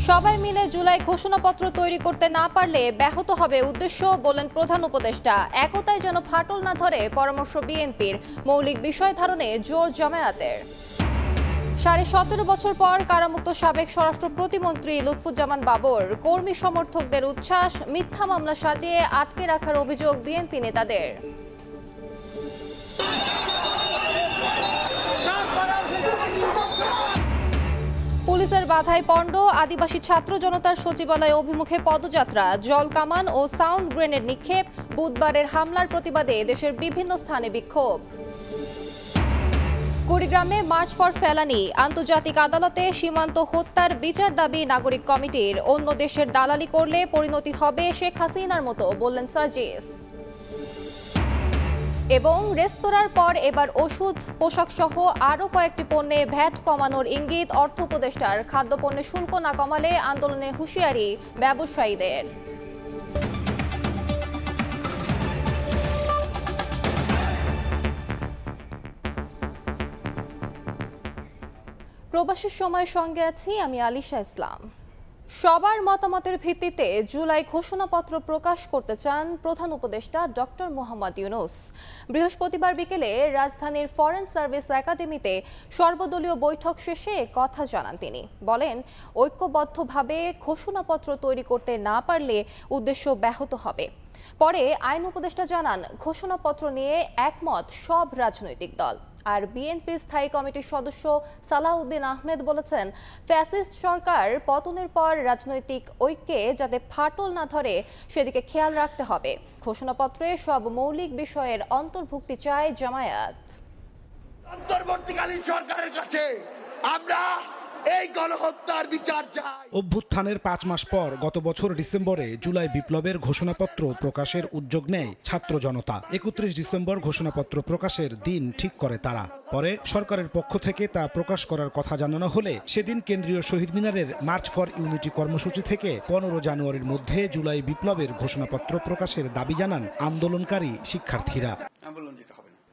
সবাই মিলে জুলাই ঘোষণাপত্র তৈরি করতে না পারলে ব্যাহত হবে উদ্দেশ্য, বলেন প্রধান উপদেষ্টা। একতায় যেন ফাটল না ধরে পরামর্শ বিএনপির। মৌলিক বিষয় ধারণে জোর জামায়াতের। 17.5 বছর পর কারামুক্ত সাবেক স্বরাষ্ট্র প্রতিমন্ত্রী লুৎফুজ্জামান বাবর। কর্মী সমর্থকদের উচ্ছ্বাস, মিথ্যা মামলা সাজিয়ে আটকে রাখার অভিযোগ বিএনপি নেতাদের। পুলিশের বাধায় পণ্ড, আদিবাসী ছাত্র জনতার সচিবালয় অভিমুখে পদযাত্রা, জল কামান ও সাউন্ড গ্রেনেড নিক্ষেপ। বুধবারের হামলার প্রতিবাদে দেশের বিভিন্ন স্থানে বিক্ষোভ। কুড়িগ্রামে মার্চ ফর ফেলানি, আন্তর্জাতিক আদালতে সীমান্ত হত্যার বিচার দাবি নাগরিক কমিটির। অন্য দেশের দালালি করলে পরিণতি হবে শেখ হাসিনার মতো, বললেন সার্জিস। এবং রেস্তোরাঁর পর এবার ওষুধ, পোশাক সহ আরও কয়েকটি পণ্যে ভ্যাট কমানোর ইঙ্গিত অর্থ উপদেষ্টার। খাদ্যপণ্যে শুল্ক না কমালে আন্দোলনে হুঁশিয়ারি ব্যবসায়ীদের। প্রবাসের সময় সঙ্গে আছি আমি আলিশা ইসলাম। সবার মতামতের ভিত্তিতে জুলাই ঘোষণাপত্র প্রকাশ করতে চান প্রধান উপদেষ্টা ডক্টর মোহাম্মদ ইউনূস। বৃহস্পতিবার বিকেলে রাজধানীর ফরেন সার্ভিস একাডেমিতে সর্বদলীয় বৈঠক শেষে কথা জানান তিনি। বলেন, ঐক্যবদ্ধভাবে ঘোষণাপত্র তৈরি করতে না পারলে উদ্দেশ্য ব্যাহত হবে। পরে আইন উপদেষ্টা জানান, ঘোষণাপত্র নিয়ে একমত সব রাজনৈতিক দল। আর বিএনপির স্থায়ী কমিটির সদস্য সালাউদ্দিন আহমেদ বলেছেন, ফ্যাসিস্ট সরকার পতনের পর রাজনৈতিক ঐক্যে যাতে ফাটল না ধরে সেদিকে খেয়াল রাখতে হবে। ঘোষণাপত্রে সব মৌলিক বিষয়ের অন্তর্ভুক্তি চায় জামায়াত। অন্তর্বর্তীকালীন সরকারের কাছে আমরা এই গণহত্যার বিচার চাই। অভ্যুত্থানের 5 মাস পর গত বছর ডিসেম্বরে জুলাই বিপ্লবের ঘোষণাপত্র প্রকাশের উদ্যোগ নেয় ছাত্র জনতা। 31 ডিসেম্বর ঘোষণাপত্র প্রকাশের দিন ঠিক করে তারা। পরে সরকারের পক্ষ থেকে তা প্রকাশ করার কথা জানানো হলে সেদিন কেন্দ্রীয় শহীদ মিনারের মার্চ ফর ইউনিটি কর্মসূচি থেকে 15 জানুয়ারির মধ্যে জুলাই বিপ্লবের ঘোষণাপত্র প্রকাশের দাবি জানান আন্দোলনকারী শিক্ষার্থীরা।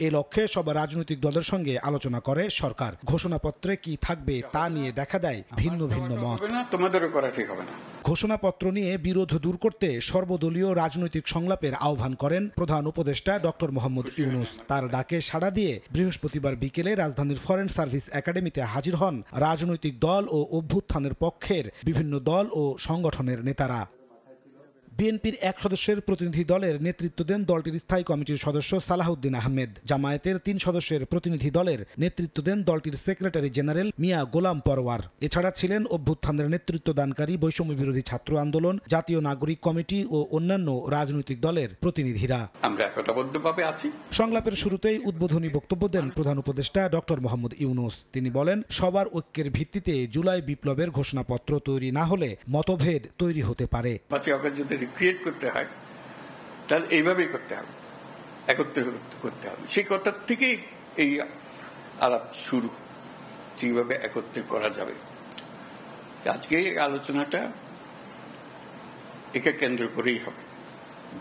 এ লক্ষ্যে সব রাজনৈতিক দলের সঙ্গে আলোচনা করে সরকার। ঘোষণাপত্রে কি থাকবে তা নিয়ে দেখা দেয় ভিন্ন ভিন্ন মত। ঘোষণাপত্র নিয়ে বিরোধ দূর করতে সর্বদলীয় রাজনৈতিক সংলাপের আহ্বান করেন প্রধান উপদেষ্টা ডক্টর মোহাম্মদ ইউনূস। তার ডাকে সাড়া দিয়ে বৃহস্পতিবার বিকেলে রাজধানীর ফরেন সার্ভিস একাডেমিতে হাজির হন রাজনৈতিক দল ও অভ্যুত্থানের পক্ষের বিভিন্ন দল ও সংগঠনের নেতারা। বিএনপির এক সদস্যের প্রতিনিধি দলের নেতৃত্ব দেন দলটির স্থায়ী কমিটির সদস্য সালাউদ্দিন আহমেদ। জামায়াতের 3 সদস্যের প্রতিনিধি দলের নেতৃত্ব দেন দলটির সেক্রেটারি জেনারেল মিয়া গোলাম পরওয়ার। এছাড়া ছিলেন অভ্যুত্থানের নেতৃত্বদানকারী বৈষম্য বিরোধী ছাত্র আন্দোলন, জাতীয় নাগরিক কমিটি ও অন্যান্য রাজনৈতিক দলের প্রতিনিধিরা। আমরা একতাবদ্ধভাবে আছি। সংলাপের শুরুতেই উদ্বোধনী বক্তব্য দেন প্রধান উপদেষ্টা ডক্টর মোহাম্মদ ইউনূস। তিনি বলেন, সবার ঐক্যের ভিত্তিতে জুলাই বিপ্লবের ঘোষণাপত্র তৈরি না হলে মতভেদ তৈরি হতে পারে। ক্রিয়েট করতে হয় তাহলে এইভাবেই করতে হবে, একত্রে করতে হবে। সেই কথা থেকেই এই আলাপ শুরু, যেভাবে একত্রে করা যাবে। আজকে এই আলোচনাটা একে কেন্দ্র করেই হবে।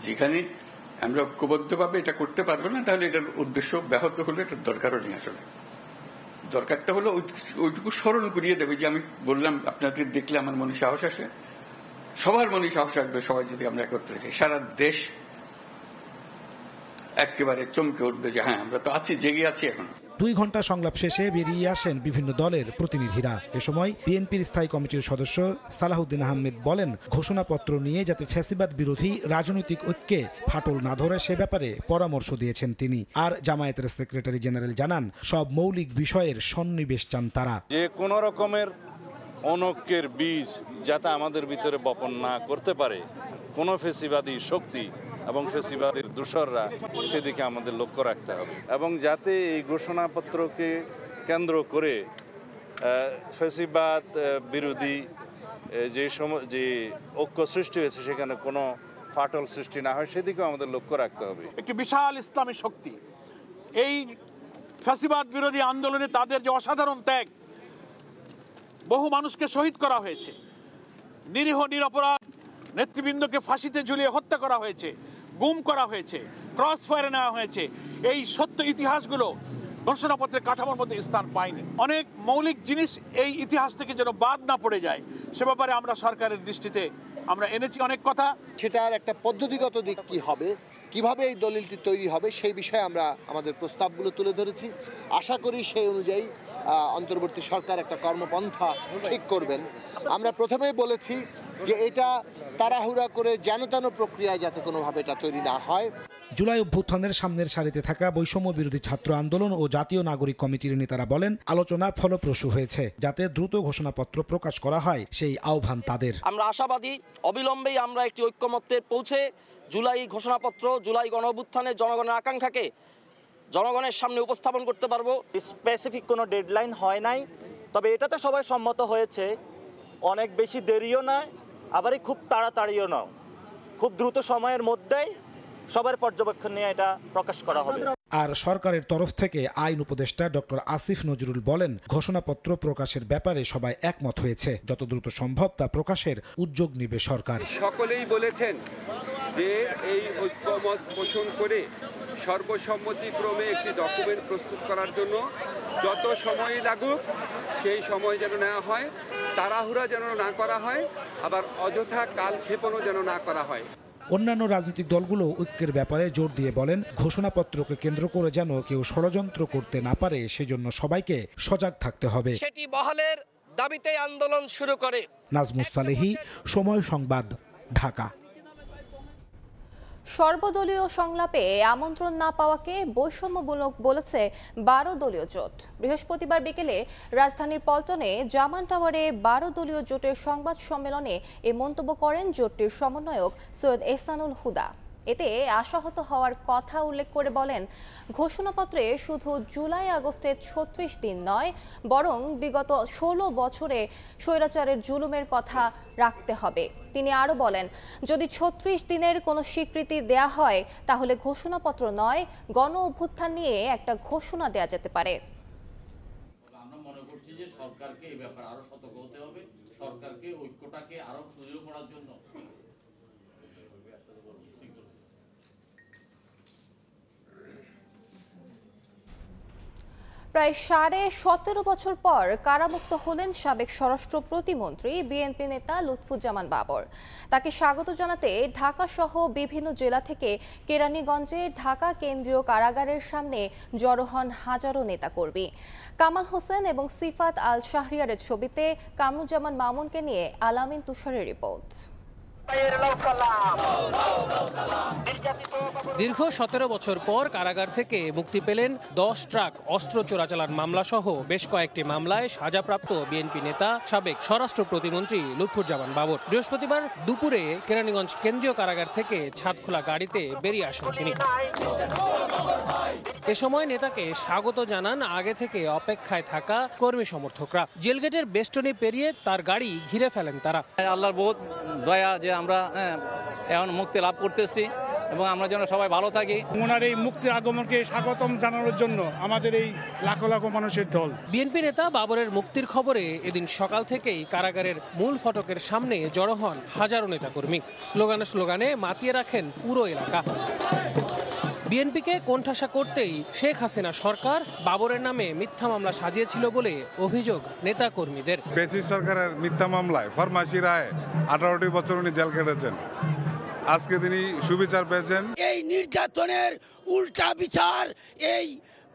যেখানে আমরা ঐক্যবদ্ধভাবে এটা করতে পারবো না, তাহলে এটার উদ্দেশ্য ব্যাহত হলে এটার দরকারও নেই। আসলে দরকারটা হলো ওইটুকু স্মরণ করিয়ে দেবে যে আমি বললাম, আপনাদের দেখলে আমার মনে সাহস আসে, সবার মনে সাহস আসবে। সবাই যদি আমরা একত্রে যাই, সারা দেশ একেবারে চমকে উঠবে যে হ্যাঁ, আমরা তো আছি, জেগে আছি এখন। 2 ঘন্টা সংলাপ শেষে বেরিয়ে আসেন বিভিন্ন দলের প্রতিনিধিরা। এ সময় বিএনপির স্থায়ী কমিটির সদস্য সালাউদ্দিন আহমেদ বলেন, ঘোষণাপত্র নিয়ে যাতে ফ্যাসিবাদ বিরোধী রাজনৈতিক ঐক্যে ফাটল না ধরে সে ব্যাপারে পরামর্শ দিয়েছেন তিনি। আর জামায়াতের সেক্রেটারি জেনারেল জানান, সব মৌলিক বিষয়ের সন্নিবেশ চান তারা। যে কোনো রকমের অনৈক্যের বীজ যাতে আমাদের ভিতরে বপন না করতে পারে কোনো ফ্যাসিবাদী শক্তি এবং ফ্যাসিবাদীর দূষররা, সেদিকে আমাদের লক্ষ্য রাখতে হবে। এবং যাতে এই ঘোষণাপত্রকে কেন্দ্র করে ফ্যাসিবাদ বিরোধী যে ঐক্য সৃষ্টি হয়েছে সেখানে কোনো ফাটল সৃষ্টি না হয়, সেদিকেও আমাদের লক্ষ্য রাখতে হবে। একটি বিশাল ইসলামী শক্তি এই ফ্যাসিবাদ বিরোধী আন্দোলনে তাদের যে অসাধারণ ত্যাগ, বহু মানুষকে শহীদ করা হয়েছে, নিরীহ নিরপরাধ নেতৃবৃন্দকে ফাঁসিতে ঝুলিয়ে হত্যা করা হয়েছে, গুম করা হয়েছে, ক্রস ফায়ারে নেওয়া হয়েছে। এই সত্য ইতিহাসগুলো ঘোষণাপত্রের কাঠামোর মধ্যে স্থান পায়নি। অনেক মৌলিক জিনিস এই ইতিহাস থেকে যেন বাদ না পড়ে যায় সে ব্যাপারে আমরা সরকারের দৃষ্টিতে আমরা এনেছি অনেক কথা। সেটার একটা পদ্ধতিগত দিক কি হবে, কিভাবে এই দলিলটি তৈরি হবে, সেই বিষয়ে আমরা আমাদের প্রস্তাবগুলো তুলে ধরেছি। আশা করি সেই অনুযায়ী অন্তর্বর্তী সরকার একটা কর্মপন্থা ঠিক করবেন। আমরা প্রথমেই বলেছি যে এটা তাড়াহুড়া করে যেন প্রক্রিয়ায় যাতে কোনোভাবে এটা তৈরি না হয়। জুলাই অভ্যুত্থানের সামনের সারিতে থাকা বৈষম্য বিরোধী ছাত্র আন্দোলন ও জাতীয় নাগরিক কমিটির নেতারা বলেন, আলোচনা ফলপ্রসূ হয়েছে। যাতে দ্রুত ঘোষণাপত্র প্রকাশ করা হয় সেই আহ্বান তাদের। আমরা আশাবাদী অবিলম্বেই আমরা একটি ঐক্যমত্যে পৌঁছে জুলাই ঘোষণাপত্র, জুলাই গণঅভ্যুত্থানের জনগণের আকাঙ্ক্ষাকে জনগণের সামনে উপস্থাপন করতে পারবো। স্পেসিফিক কোনো ডেডলাইন হয় নাই, তবে এটাতে সবাই সম্মত হয়েছে। অনেক বেশি দেরিও নয়, আবার খুব তাড়াতাড়িও নয়, খুব দ্রুত সময়ের মধ্যেই সবার পর্যবেক্ষণ নিয়ে এটা প্রকাশ করা হবে। আর সরকারের তরফ থেকে আইন উপদেষ্টা ডক্টর আসিফ নজরুল বলেন, ঘোষণাপত্র প্রকাশের ব্যাপারে সবাই একমত হয়েছে। যত দ্রুত সম্ভব তা প্রকাশের উদ্যোগ নেবে সরকার। সকলেই বলেছেন যে এই ঐক্যমত পোষণ করে সর্বসম্মতিক্রমে একটি ডকুমেন্ট প্রস্তুত করার জন্য যত সময় লাগুক সেই সময় যেন নেওয়া হয়, তাড়াহুড়া যেন না করা হয়, আবার অযথা কালক্ষেপণও যেন না করা হয়। অন্যান্য রাজনৈতিক দলগুলো ঐক্যের ব্যাপারে জোর দিয়ে বলেন, ঘোষণাপত্রকে কেন্দ্র করে যেন কেউ ষড়যন্ত্র করতে না পারে সেজন্য সবাইকে সজাগ থাকতে হবে। সেটি বহালের দাবিতে আন্দোলন শুরু করে। নাজমুস সালেহী, সময় সংবাদ, ঢাকা। সর্বদলীয় সংলাপে আমন্ত্রণ না পাওয়াকে বৈষম্যমূলক বলেছে 12 দলীয় জোট। বৃহস্পতিবার বিকেলে রাজধানীর পল্টনে জামান টাওয়ারে 12 দলীয় জোটের সংবাদ সম্মেলনে এ মন্তব্য করেন জোটটির সমন্বয়ক সৈয়দ এহসানুল হুদা। এতে আশাহত হওয়ার কথা উল্লেখ করে বলেন, ঘোষণাপত্রে শুধু জুলাই আগস্টের 36 দিন নয়, বরং বিগত 16 বছরে স্বৈরাচারের জুলুমের কথা রাখতে হবে। তিনি আরও বলেন, যদি 36 দিনের কোনো স্বীকৃতি দেয়া হয় তাহলে ঘোষণাপত্র নয়, গণ অভ্যুত্থান নিয়ে একটা ঘোষণা দেয়া যেতে পারে। আমরা মনে করছি যে সরকারকে এই ব্যাপারে আরো সতর্ক হতে হবে, সরকারকে ঐক্যটাকে আরো সুদৃঢ় করার জন্য। প্রায় 17.5 বছর পর কারামুক্ত হলেন সাবেক স্বরাষ্ট্র প্রতিমন্ত্রী বিএনপি নেতা লুৎফুজ্জামান বাবর। তাকে স্বাগত জানাতে ঢাকা সহ বিভিন্ন জেলা থেকে কেরানীগঞ্জের ঢাকা কেন্দ্রীয় কারাগারের সামনে জড়ো হন হাজারো নেতাকর্মী। কামাল হোসেন এবং সিফাত আল শাহরিয়ারের ছবিতে কামরুজ্জামান মামুনকে নিয়ে আলামিন তুষারের রিপোর্ট। দীর্ঘ 17 বছর পর কারাগার থেকে মুক্তি পেলেন 10 ট্রাক অস্ত্র চোরাচালান মামলা সহ বেশ কয়েকটি মামলায় সাজাপ্রাপ্ত বিএনপি নেতা সাবেক স্বরাষ্ট্র প্রতিমন্ত্রী লুৎফুজ্জামান বাবর। বৃহস্পতিবার দুপুরে কেরানীগঞ্জ কেন্দ্রীয় কারাগার থেকে ছাদখোলা গাড়িতে বেরিয়ে আসেন তিনি। এ সময় নেতাকে স্বাগত জানান আগে থেকে অপেক্ষায় থাকা কর্মী সমর্থকরা। জেলগেটের বেষ্টনী পেরিয়ে তার গাড়ি ঘিরে ফেলেন তারা। আল্লাহর বহুত দয়া যে আমরা এখন মুক্তি লাভ করতেছি এবং আমরা যেন সবাই ভালো থাকি। ওনার এই মুক্তির আগমনকে স্বাগতম জানানোর জন্য আমাদের এই লাখো লাখো মানুষের দল। বিএনপি নেতা বাবরের মুক্তির খবরে এদিন সকাল থেকেই কারাগারের মূল ফটকের সামনে জড়ো হন হাজারো নেতাকর্মী। স্লোগানে মাতিয়ে রাখেন পুরো এলাকা। বিএনপিকে কোণঠাসা করতেই শেখ হাসিনা সরকার বাবরের নামে মিথ্যা মামলা সাজিয়েছিল বলে অভিযোগ নেতাকর্মীদের। বেসিস সরকারের মিথ্যা মামলায় ফরমাসি রায় 18টি বছর উনি জেল কেটেছেন। আজকে তিনি সুবিচার পেয়েছেন। এই নির্যাতনের উল্টা বিচার এই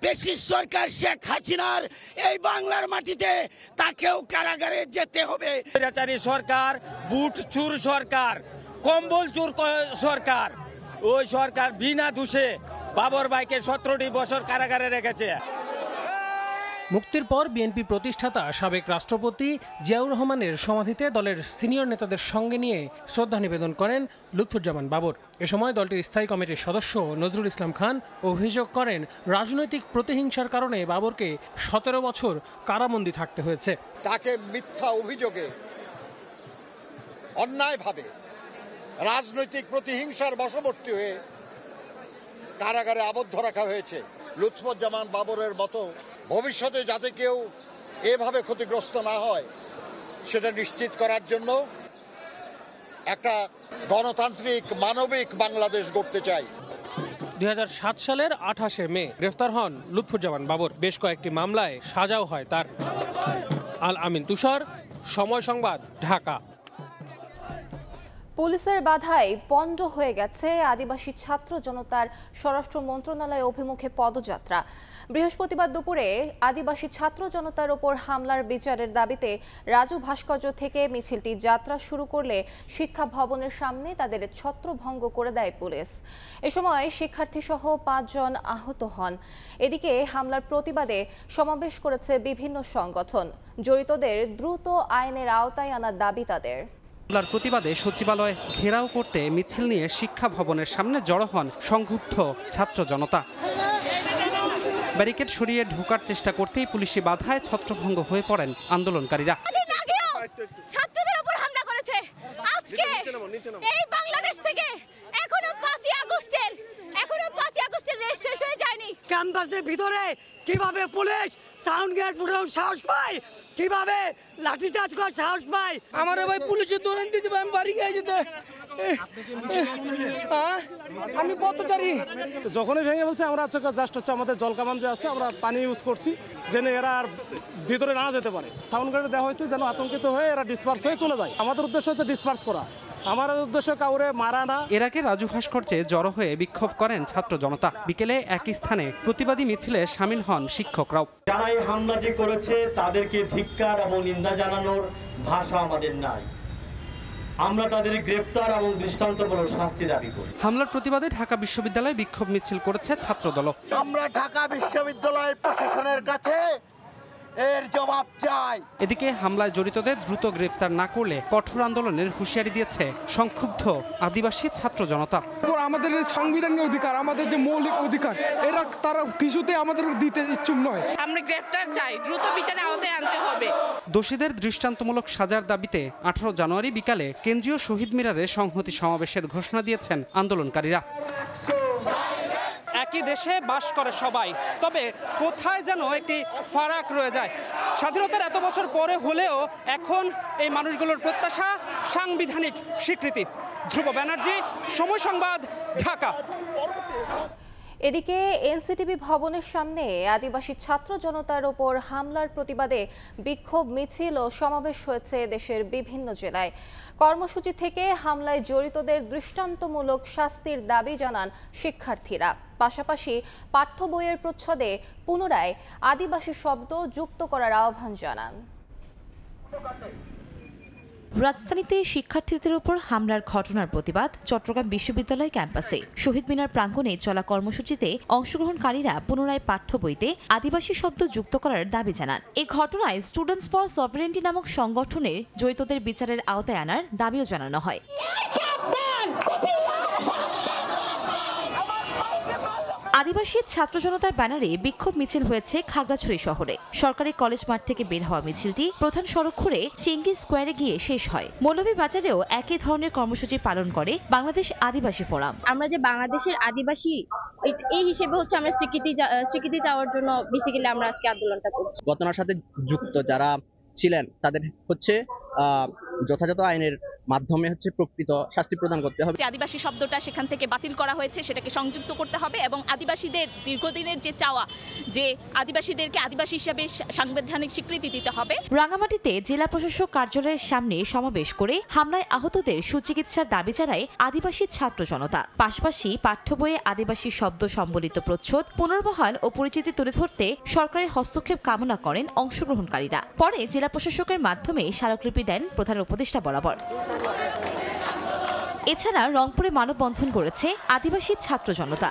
বেসিস সরকার শেখ হাসিনার এই বাংলার মাটিতে তাকেও কারাগারে যেতে হবে। স্বৈরাচারী সরকার, বুট চুর সরকার, কম্বল চুর সরকার, ওই সরকার বিনা দোষে বাবর ভাইকে 17টি বছর কারাগারে রেখেছে। মুক্তির পর বিএনপি প্রতিষ্ঠাতা সাবেক রাষ্ট্রপতি জিয়াউর রহমানের সমাধিতে দলের সিনিয়র নেতাদের সঙ্গে নিয়ে শ্রদ্ধা নিবেদন করেন লুৎফুজ্জামান বাবর। এ সময় দলটির স্থায়ী কমিটির সদস্য নজরুল ইসলাম খান অভিযোগ করেন, রাজনৈতিক প্রতিহিংসার কারণে বাবরকে 17 বছর কারাবন্দী থাকতে হয়েছে। তাকে মিথ্যা অভিযোগে অন্যায়ভাবে রাজনৈতিক প্রতিহিংসার বশবর্তী হয়ে কারাগারে আবদ্ধ রাখা হয়েছে। লুৎফুজ্জামান বাবরের মতো ভবিষ্যতে যাতে কেউ এভাবে ক্ষতিগ্রস্ত না হয় সেটা নিশ্চিত করার জন্য একটা গণতান্ত্রিক মানবিক বাংলাদেশ গড়তে চাই। 2007 সালের 28শে মে গ্রেফতার হন লুৎফুজ্জামান বাবর। বেশ কয়েকটি মামলায় সাজাও হয় তার। আল আমিন তুষার, সময় সংবাদ, ঢাকা। পুলিশের বাধায় পণ্ড হয়ে গেছে আদিবাসী ছাত্র জনতার স্বরাষ্ট্র মন্ত্রণালয় অভিমুখে পদযাত্রা। বৃহস্পতিবার দুপুরে আদিবাসী ছাত্র জনতার ওপর হামলার বিচারের দাবিতে রাজু ভাস্কর্য থেকে মিছিলটি যাত্রা শুরু করলে শিক্ষা ভবনের সামনে তাদের ছত্রভঙ্গ করে দেয় পুলিশ। এ সময় শিক্ষার্থীসহ 5 জন আহত হন। এদিকে হামলার প্রতিবাদে সমাবেশ করেছে বিভিন্ন সংগঠন। জড়িতদের দ্রুত আইনের আওতায় আনার দাবি তাদের। হামলার প্রতিবাদে সচিবালয় ঘেরাও করতে মিছিল নিয়ে শিক্ষা ভবনের সামনে জড়ো হন সংক্ষুব্ধ ছাত্র জনতা। ব্যারিকেড সরিয়ে ঢোকার চেষ্টা করতেই পুলিশি বাধায় ছত্রভঙ্গ হয়ে পড়েন আন্দোলনকারীরা। ছাত্রদের উপর হামলা করেছে আজকে এই বাংলাদেশ থেকে এখনো 5ই আগস্টের রেস শেষ হয়ে যায়নি। ক্যাম্পাসের ভিতরে কিভাবে পুলিশ সাউন্ড গ্রেনেড ফুটানোর সাহস পায়, কিভাবে লাঠিচার্জ করার সাহস পায়। আমার ভাই পুলিশের দৌড়ান দিতে আমি বাড়ি গিয়ে যেতে আমি পথচারী। যখনই ভেঙে বলছে আমরা জাস্ট হচ্ছে আমাদের জলকামান যে আছে আমরা পানি ইউজ করছি যেন এরা আর ভিতরে না যেতে পারে। সাউন্ড গ্রেনেড দেওয়া হয়েছে যেন আতঙ্কিত হয়ে এরা ডিসপার্স হয়ে চলে যায়। আমাদের উদ্দেশ্য হচ্ছে ডিসপার্স করা, আমার উদ্দেশ্য কাউরে মারা না। এর আগে রাজু ভাস্কর্যে জড়ো হয়ে বিক্ষোভ করেন ছাত্র জনতা। বিকেলে একই স্থানে প্রতিবাদী মিছিলে শামিল হন শিক্ষকরাও। যারা এই হামলাটি করেছে তাদেরকে ধিক্কার এবং নিন্দা জানানোর ভাষা আমাদের নাই। আমরা তাদের গ্রেফতার এবং দৃষ্টান্তমূলক শাস্তি দাবি করি। হামলার প্রতিবাদে ঢাকা বিশ্ববিদ্যালয়ে বিক্ষোভ মিছিল করেছে ছাত্রদল। আমরা ঢাকা বিশ্ববিদ্যালয় প্রশাসনের কাছে এর জবাব চাই। এদিকে হামলায় জড়িতদের দ্রুত গ্রেফতার না করলে কঠোর আন্দোলনের হুঁশিয়ারি দিয়েছে সংক্ষুব্ধ আদিবাসী ছাত্র জনতা। আমাদের সাংবিধানিক অধিকার, আমাদের যে মৌলিক অধিকার, এরা তারা কিছুতে আমাদের দিতে ইচ্ছুক নয়। আমরা গ্রেফতার চাই, দ্রুত বিচারে আওতায় আনতে হবে। দোষীদের দৃষ্টান্তমূলক সাজার দাবিতে 18 জানুয়ারি বিকালে কেন্দ্রীয় শহীদ মিনারে সংহতি সমাবেশের ঘোষণা দিয়েছেন আন্দোলনকারীরা। একই দেশে বাস করে সবাই, তবে কোথায় যেন একটি ফারাক রয়ে যায়। স্বাধীনতার এত বছর পরে হলেও এখন এই মানুষগুলোর প্রত্যাশা সাংবিধানিক স্বীকৃতি। ধ্রুব ব্যানার্জি, সময় সংবাদ, ঢাকা। এদিকে এনসিটিভি ভবনের সামনে আদিবাসী ছাত্র জনতার ওপর হামলার প্রতিবাদে বিক্ষোভ মিছিল ও সমাবেশ হয়েছে দেশের বিভিন্ন জেলায়। কর্মসূচি থেকে হামলায় জড়িতদের দৃষ্টান্তমূলক শাস্তির দাবি জানান শিক্ষার্থীরা। পাশাপাশি পাঠ্য বইয়ের প্রচ্ছদে পুনরায় আদিবাসী শব্দ যুক্ত করার আহ্বান জানান। রাজধানীতে শিক্ষার্থীদের উপর হামলার ঘটনার প্রতিবাদ চট্টগ্রাম বিশ্ববিদ্যালয় ক্যাম্পাসে। শহীদ মিনার প্রাঙ্গণে চলা কর্মসূচিতে অংশগ্রহণকারীরা পুনরায় পাঠ্য বইতে আদিবাসী শব্দ যুক্ত করার দাবি জানান। এই ঘটনায় স্টুডেন্টস ফর সভারেন্টি নামক সংগঠনের জড়িতদের বিচারের আওতায় আনার দাবিও জানানো হয়। আদিবাসী ছাত্র জনতার ব্যানারে বিক্ষোভ মিছিল হয়েছে খাগড়াছড়ি শহরে। সরকারি কলেজ মাঠ থেকে বের হওয়া মিছিলটি প্রধান সড়ক ঘুরে চেঙ্গি স্কোয়ারে গিয়ে শেষ হয়। মৌলভীবাজারেও একই ধরনের কর্মসূচি পালন করে বাংলাদেশ আদিবাসী ফোরাম। আমরা যে বাংলাদেশের আদিবাসী এই হিসেবে হচ্ছে আমরা স্বীকৃতি চাওয়ার জন্য বেসিক্যালি আমরা আজকে আন্দোলনটা করছি। ঘটনার সাথে যুক্ত যারা ছিলেন তাদের হচ্ছে যথাযথ আইনের মাধ্যমে হচ্ছে প্রকৃত শাস্তি প্রদান করতে হবে। আদিবাসী শব্দটা সেখান থেকে বাতিল করা হয়েছে, সেটাকে সংযুক্ত করতে হবে এবং আদিবাসীদের দীর্ঘদিনের যে চাওয়া যে আদিবাসীদেরকে আদিবাসী হিসাবে সাংবিধানিক স্বীকৃতি দিতে হবে। রাঙামাটিতে জেলা প্রশাসক কার্যালয়ের সামনে সমাবেশ করে হামলায় আহতদের সুচিকিৎসার দাবি জানায় আদিবাসী ছাত্র জনতা। পাশাপাশি পাঠ্য বইয়ে আদিবাসী শব্দ সম্বলিত প্রচ্ছদ পুনর্বহাল ও পরিচিতি তুলে ধরতে সরকারের হস্তক্ষেপ কামনা করেন অংশগ্রহণকারীরা। পরে জেলা প্রশাসকের মাধ্যমে স্মারকলিপি দেন প্রধান উপদেষ্টা বরাবর। এছাড়া রংপুরে মানববন্ধন করেছে আদিবাসী ছাত্র জনতা।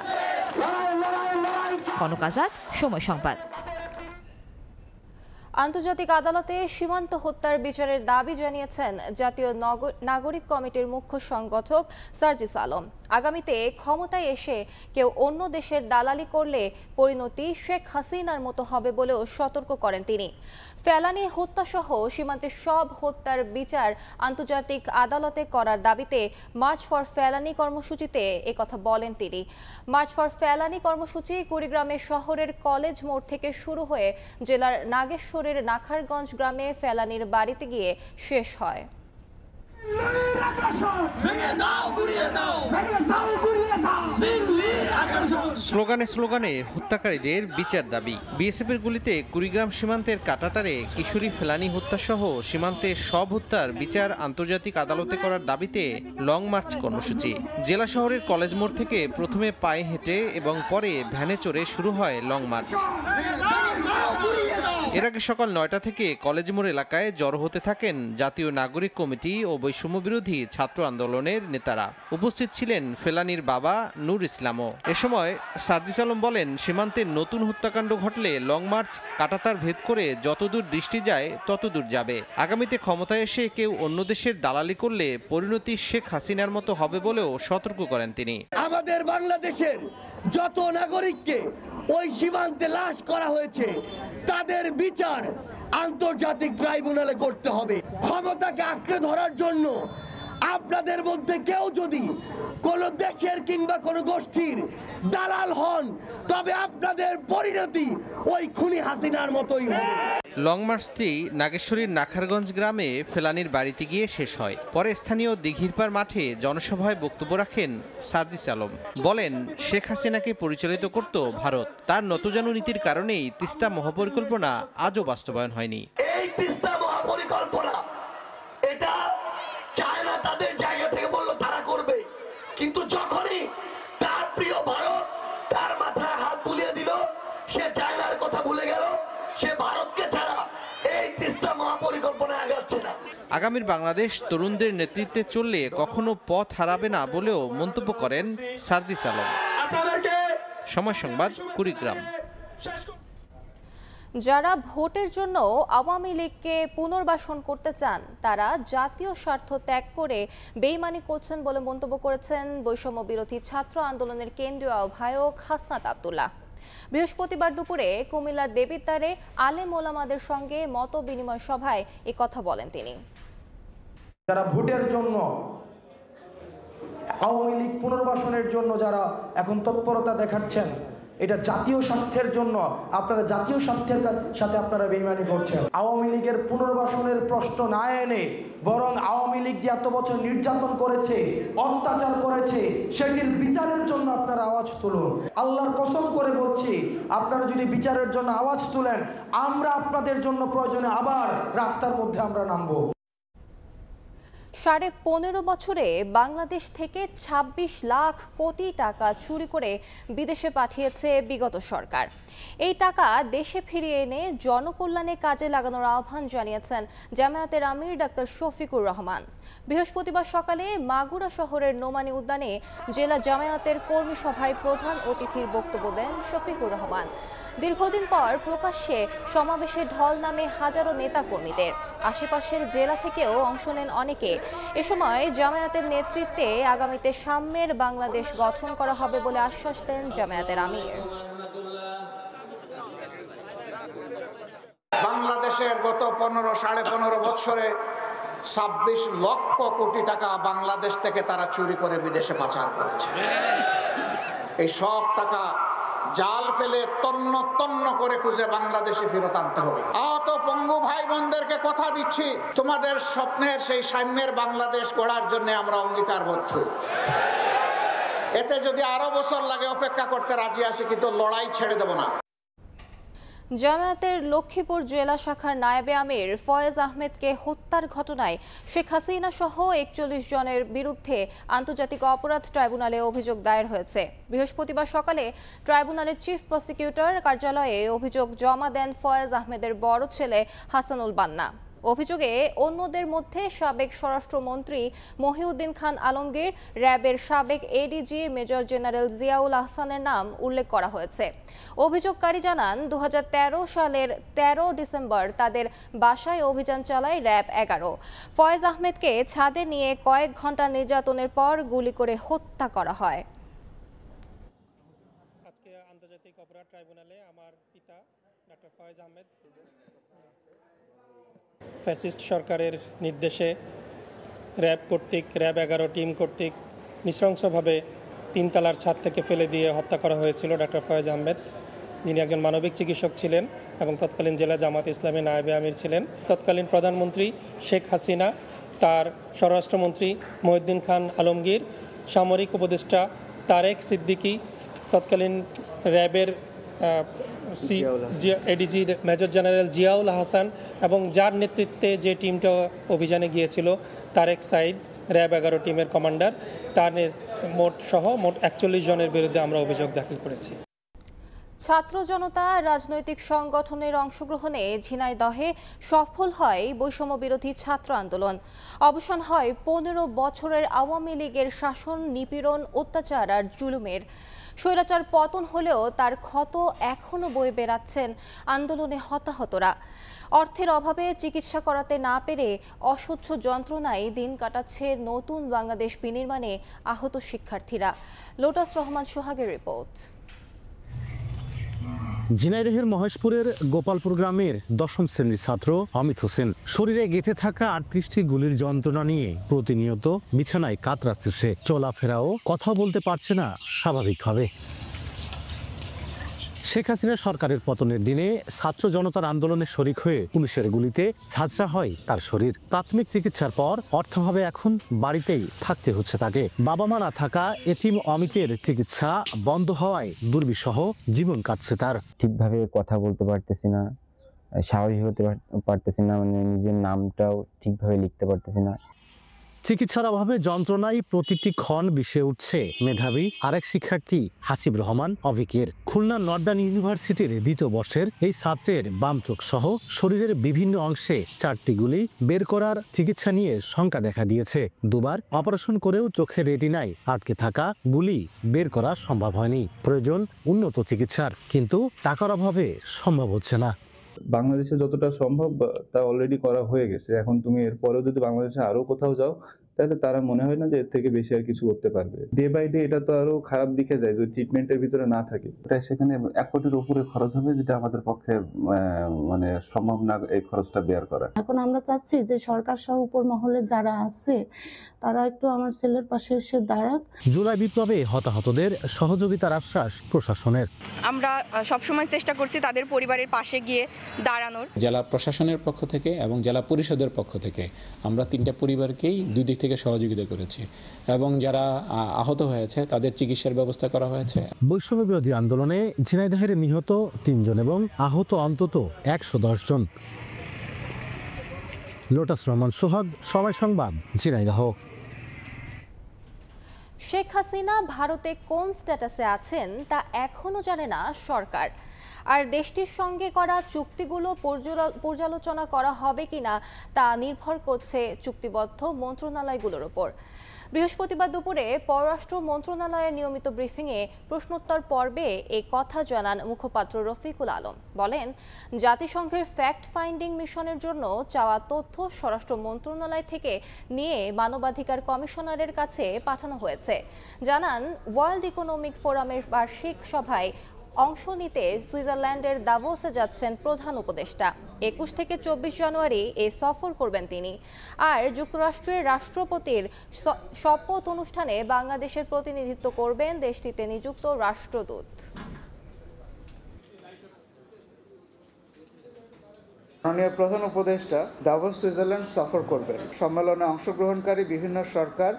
কনক আজাদ, সময় সংবাদ। আন্তর্জাতিক আদালতে সীমান্ত হত্যার বিচারের দাবি জানিয়েছেন জাতীয় নাগরিক কমিটির মুখ্য সংগঠক সার্জিস আলম। আগামীতে ক্ষমতায় এসে কেউ অন্য দেশের দালালি করলে পরিণতি শেখ হাসিনার মতো হবে বলেও সতর্ক করেন তিনি। ফেলানি হত্যাসহ সীমান্তে সব হত্যার বিচার আন্তর্জাতিক আদালতে করার দাবিতে মার্চ ফর ফেলানি কর্মসূচিতে একথা বলেন তিনি। মার্চ ফর ফেলানি কর্মসূচি কুড়িগ্রামে শহরের কলেজ মোড় থেকে শুরু হয়ে জেলার নাগেশ্বরের নাখারগঞ্জ গ্রামে ফেলানির বাড়িতে গিয়ে শেষ হয়। স্লোগানে স্লোগানে হত্যাকারীদের বিচার দাবি। বিএসএফের গুলিতে কুড়িগ্রাম সীমান্তের কাঁটাতারে কিশোরী ফেলানী হত্যাসহ সীমান্তের সব হত্যার বিচার আন্তর্জাতিক আদালতে করার দাবিতে লং মার্চ কর্মসূচি। জেলা শহরের কলেজ মোড় থেকে প্রথমে পায়ে হেঁটে এবং পরে ভ্যানে চড়ে শুরু হয় লং মার্চ। এর আগে সকাল 9টা থেকে কলেজ মোড় এলাকায় জড়ো হতে থাকেন জাতীয় নাগরিক কমিটি ও বৈষম্য বিরোধী ছাত্র আন্দোলনের নেতারা। উপস্থিত ছিলেন ফেলানীর বাবা নূর ইসলামও। এ সময় সার্জিস আলম বলেন, সীমান্তের নতুন হত্যাকাণ্ড ঘটলে লং মার্চ কাঁটাতার ভেদ করে যতদূর দৃষ্টি যায় ততদূর যাবে। আগামীতে ক্ষমতায় এসে কেউ অন্য দেশের দালালি করলে পরিণতি শেখ হাসিনার মতো হবে বলেও সতর্ক করেন তিনি। আমাদের বাংলাদেশের যত নাগরিককে ওই সীমান্তে লাশ করা হয়েছে তাদের বিচার আন্তর্জাতিক ট্রাইব্যুনালে করতে হবে। ক্ষমতাকে আঁকড়ে ধরার জন্য আপনাদের মধ্যে কেউ যদি কোন দেশের কিংবা কোন গোষ্ঠীর দালাল হন তবে আপনাদের পরিণতি ওই খুনি হাসিনার মতোই হবে। লং মার্চটি নাগেশ্বরীর নাখারগঞ্জ গ্রামে ফেলানীর বাড়িতে গিয়ে শেষ হয়। পরে স্থানীয় দিঘিরপাড় মাঠে জনসভায় বক্তব্য রাখেন সার্জিস আলম। বলেন, শেখ হাসিনাকে পরিচালিত করত ভারত। তার নতজানু নীতির কারণেই তিস্তা মহাপরিকল্পনা আজও বাস্তবায়ন হয়নি। এই তিস্তা মহাপরিকল্পনা এটা চায়না তাদের জায়গা থেকে বলল তারা করবে, কিন্তু যখনই তার প্রিয় ভারত তার মাথায় হাত বুলিয়ে দিল, সে চায়নার কথা ভুলে গেল, সে ভারতকে ছাড়া এই তিস্তা মহাপরিকল্পনা আগাচ্ছে না। আগামীর বাংলাদেশ তরুণদের নেতৃত্বে চললে কখনো পথ হারাবে না বলেও মন্তব্য করেন সার্জিস আলম। সময় সংবাদ, কুড়িগ্রাম। যারা ভোটের জন্য আওয়ামী লীগকে পুনর্বাসন করতে চান তারা জাতীয় স্বার্থ ত্যাগ করে বেইমানি করছেন বলে মন্তব্য করেছেন বৈষম্য বিরোধী ছাত্র আন্দোলনের কেন্দ্রীয় আহ্বায়ক হাসনাত আব্দুল্লাহ। বৃহস্পতিবার দুপুরে কুমিল্লার দেবিদ্বারে আলেম ওলামাদের সঙ্গে মত বিনিময় সভায় এ কথা বলেন তিনি। যারা ভোটের জন্য আওয়ামী লীগ পুনর্বাসনের জন্য যারা এখন তৎপরতা দেখাচ্ছেন, এটা জাতীয় স্বার্থের জন্য, আপনারা জাতীয় স্বার্থের সাথে আপনারা বেইমানি করছেন। আওয়ামী লীগের পুনর্বাসনের প্রশ্ন না এনে বরং আওয়ামী লীগ যে এত বছর নির্যাতন করেছে, অত্যাচার করেছে, সেটির বিচারের জন্য আপনারা আওয়াজ তুলুন। আল্লাহর কসম করে বলছি, আপনারা যদি বিচারের জন্য আওয়াজ তুলেন, আমরা আপনাদের জন্য প্রয়োজনে আবার রাস্তার মধ্যে আমরা নামবো। 15.5 বছরে বাংলাদেশ থেকে 26 লাখ কোটি টাকা চুরি করে বিদেশে পাঠিয়েছে বিগত সরকার। এই টাকা দেশে ফিরিয়ে এনে জনকল্যাণে কাজে লাগানোর আহ্বান জানিয়েছেন জামায়াতের আমির ডাক্তার শফিকুর রহমান। বৃহস্পতিবার সকালে মাগুরা শহরের নোমানী উদ্যানে জেলা জামায়াতের কর্মী সভায় প্রধান অতিথির বক্তব্য দেন শফিকুর রহমান। দীর্ঘদিন পর প্রকাশ্যে সমাবেশে ঢল নামে হাজারো নেতাকর্মীদের। আশেপাশের জেলা থেকেও অংশ নেন অনেকে। এ সময় জামায়াতের নেতৃত্বে আগামীতে সাম্যের বাংলাদেশ গঠন করা হবে বলে আশ্বাস দেন জামায়াতের আমির। বাংলাদেশের গত 15-15.5 বছরে 26 লক্ষ কোটি টাকা বাংলাদেশ থেকে তারা চুরি করে বিদেশে পাচার করেছে। এই সব টাকা জাল ফেলে তন্ন তন্ন করে খুঁজে বাংলাদেশে ফেরত আনতে হবে। আহত পঙ্গু ভাই বোনদেরকে কথা দিচ্ছি, তোমাদের স্বপ্নের সেই সাম্যের বাংলাদেশ গড়ার জন্য আমরা অঙ্গীকারবদ্ধ। এতে যদি আরো বছর লাগে অপেক্ষা করতে রাজি আছি, কিন্তু লড়াই ছেড়ে দেব না। জামায়াতের লক্ষ্মীপুর জেলা শাখার নায়েবে আমির ফয়েজ আহমেদকে হত্যার ঘটনায় শেখ হাসিনা সহ 41 জনের বিরুদ্ধে আন্তর্জাতিক অপরাধ ট্রাইব্যুনালে অভিযোগ দায়ের হয়েছে। বৃহস্পতিবার সকালে ট্রাইব্যুনালের চিফ প্রসিকিউটর কার্যালয়ে অভিযোগ জমা দেন ফয়েজ আহমেদের বড় ছেলে হাসানুল বান্না। অভিযোগে অন্যদের মধ্যে সাবেক স্বরাষ্ট্রমন্ত্রী মহিউদ্দিন খান আলমগীর, র্যাবের সাবেক এডিজি মেজর জেনারেল জিয়াউল আহসানের নাম উল্লেখ করা হয়েছে। অভিযোগকারী জানান 2013 সালের 13 ডিসেম্বর তাদের বাসায় অভিযান চালায় র্যাব 11। ফয়েজ আহমেদকে ছাদে নিয়ে কয়েক ঘন্টা নির্যাতনের পর গুলি করে হত্যা করা হয়। আজকে আন্তর্জাতিক অপরাধ ট্রাইব্যুনালে আমার পিতা ডক্টর ফয়েজ আহমেদ ফ্যাসিস্ট সরকারের নির্দেশে র্যাব 11 টিম কর্তৃক নৃশংসভাবে 3 তলার ছাদ থেকে ফেলে দিয়ে হত্যা করা হয়েছিল ডক্টর ফয়েজ আহমেদ, যিনি একজন মানবিক চিকিৎসক ছিলেন এবং তৎকালীন জেলা জামাত ইসলামী নায়েবে আমির ছিলেন। তৎকালীন প্রধানমন্ত্রী শেখ হাসিনা তার স্বরাষ্ট্রমন্ত্রী মহিউদ্দিন খান আলমগীর, সামরিক উপদেষ্টা তারেক সিদ্দিকী, তৎকালীন র্যাবের ADG major general Ziaul Hasan এবং যার নেতৃত্বে যে টিমটা অভিযানে গিয়েছিল তারেক সাইদ, র্যাব 11 টিমের কমান্ডার, তার মোট 41 জনের বিরুদ্ধে আমরা অভিযোগ দাখিল করেছি। ছাত্র জনতা রাজনৈতিক সংগঠনের অংশগ্রহণে ঝিনাইদহে সফল হয় বৈষম্য বিরোধী ছাত্র আন্দোলন। অবসান হয় 15 বছরের আওয়ামী লীগের শাসন, নিপীড়ন, অত্যাচার আর জুলুমের। স্বৈরাচার পতন হলেও তার ক্ষত এখনো বয়ে বেড়াচ্ছেন আন্দোলনে হতাহতরা। অর্থের অভাবে চিকিৎসা করাতে না পেরে অসহ্য যন্ত্রণায় দিন কাটাচ্ছে নতুন বাংলাদেশ বিনির্মাণে আহত শিক্ষার্থীরা। লোটাস রহমান সোহাগের রিপোর্ট। ঝিনাইদহের মহেশপুরের গোপালপুর গ্রামের 10ম শ্রেণীর ছাত্র অমিত হোসেন শরীরে গেঁথে থাকা 38টি গুলির যন্ত্রণা নিয়ে প্রতিনিয়ত বিছানায় কাতরাচ্ছে সে। চলাফেরাও কথা বলতে পারছে না স্বাভাবিকভাবে। শেখ হাসিনা সরকারের পতনের দিনে ছাত্র জনতার আন্দোলনে শরিক হয়ে পুলিশের গুলিতে ঝাঁঝরা হয় তার শরীর। প্রাথমিক চিকিৎসার পর অর্থাভাবে এখন বাড়িতেই থাকতে হচ্ছে তাকে। বাবা মা না থাকা এতিম অমিতের চিকিৎসা বন্ধ হওয়ায় দুর্বিষহ জীবন কাটছে তার। ঠিকভাবে কথা বলতে পারতেছি না, স্বাভাবিক হতে পারতেছি না, মানে নিজের নামটাও ঠিকভাবে লিখতে পারতেছি না। চিকিৎসার অভাবে যন্ত্রণায় প্রতিটি ক্ষণ বিষে উঠছে মেধাবী আরেক শিক্ষার্থী হাসিব রহমান অভিকের। খুলনা নর্দার্ন ইউনিভার্সিটির 2য় বর্ষের এই ছাত্রের বাম চোখ সহ শরীরের বিভিন্ন অংশে 4টি গুলি বের করার চিকিৎসা নিয়ে শঙ্কা দেখা দিয়েছে। 2বার অপারেশন করেও চোখের রেটিনায় আটকে থাকা গুলি বের করা সম্ভব হয়নি। প্রয়োজন উন্নত চিকিৎসার, কিন্তু টাকার অভাবে সম্ভব হচ্ছে না। বাংলাদেশে যতটা সম্ভব তা অলরেডি করা হয়ে গেছে। এখন তুমি এরপরেও যদি বাংলাদেশে আরো কোথাও যাও, তাহলে তারা মনে হয় না যে এর থেকে বেশি আর কিছু করতে পারবে। ডে বাই ডে এটা তো আরো খারাপ দিকে যায় যদি ট্রিটমেন্টের ভিতরে না থাকে। এটা সেখানে 1 কোটির উপরে খরচ হবে, যেটা আমাদের পক্ষে মানে সম্ভব না এই খরচটা বেয়ার করা। এখন আমরা চাচ্ছি যে সরকার সহ উপর মহলে যারা আছে তারা একটু আমার ছেলের পাশে এসে দাঁড়াক। জুলাই বিপ্লবে হতাহতদের সহযোগিতার আশ্বাস প্রশাসনের। আমরা সবসময় চেষ্টা করছি তাদের পরিবারের পাশে গিয়ে দাঁড়ানোর। জেলা প্রশাসনের পক্ষ থেকে এবং জেলা পরিষদের পক্ষ থেকে আমরা 3টা পরিবারকেই 2 দিক থেকে সহযোগিতা করেছি এবং যারা আহত হয়েছে তাদের চিকিৎসার ব্যবস্থা করা হয়েছে। বৈষম্য বিরোধী আন্দোলনে ঝিনাইদহের নিহত 3 জন এবং আহত অন্তত 110 জন। লোটাস রহমান সোহাগ, সময় সংবাদ, ঝিনাইদহ। শেখ হাসিনা ভারতে কোন স্ট্যাটাসে আছেন তা এখনো জানে না সরকার। আর দেশটির সঙ্গে করা চুক্তিগুলো পর্যালোচনা করা হবে কিনা তা নির্ভর করছে চুক্তিবদ্ধ মন্ত্রণালয়গুলোর উপর। বৃহস্পতিবার দুপুরে পররাষ্ট্র মন্ত্রণালয়ের নিয়মিত ব্রিফিংয়ে প্রশ্নোত্তর পর্বে এই কথা জানান মুখপাত্র রফিকুল আলম। বলেন, জাতিসংঘের ফ্যাক্ট ফাইন্ডিং মিশনের জন্য চাওয়া তথ্য স্বরাষ্ট্র মন্ত্রণালয় থেকে নিয়ে মানবাধিকার কমিশনারের কাছে পাঠানো হয়েছে। জানান, ওয়ার্ল্ড ইকোনমিক ফোরামের বার্ষিক সভায় অংশ নিতে সুইজারল্যান্ডের দাভোসে যাচ্ছেন প্রধান উপদেষ্টা। 21 থেকে 24 জানুয়ারি এই সফর করবেন তিনি। আর যুক্তরাষ্ট্রের রাষ্ট্রপতির শপথ অনুষ্ঠানে বাংলাদেশের প্রতিনিধিত্ব করবেন দেশটিতে নিযুক্ত রাষ্ট্রদূত। মাননীয় প্রধান উপদেষ্টা দাভোস সুইজারল্যান্ড সফর করবেন। সম্মেলনে অংশগ্রহণকারী বিভিন্ন সরকার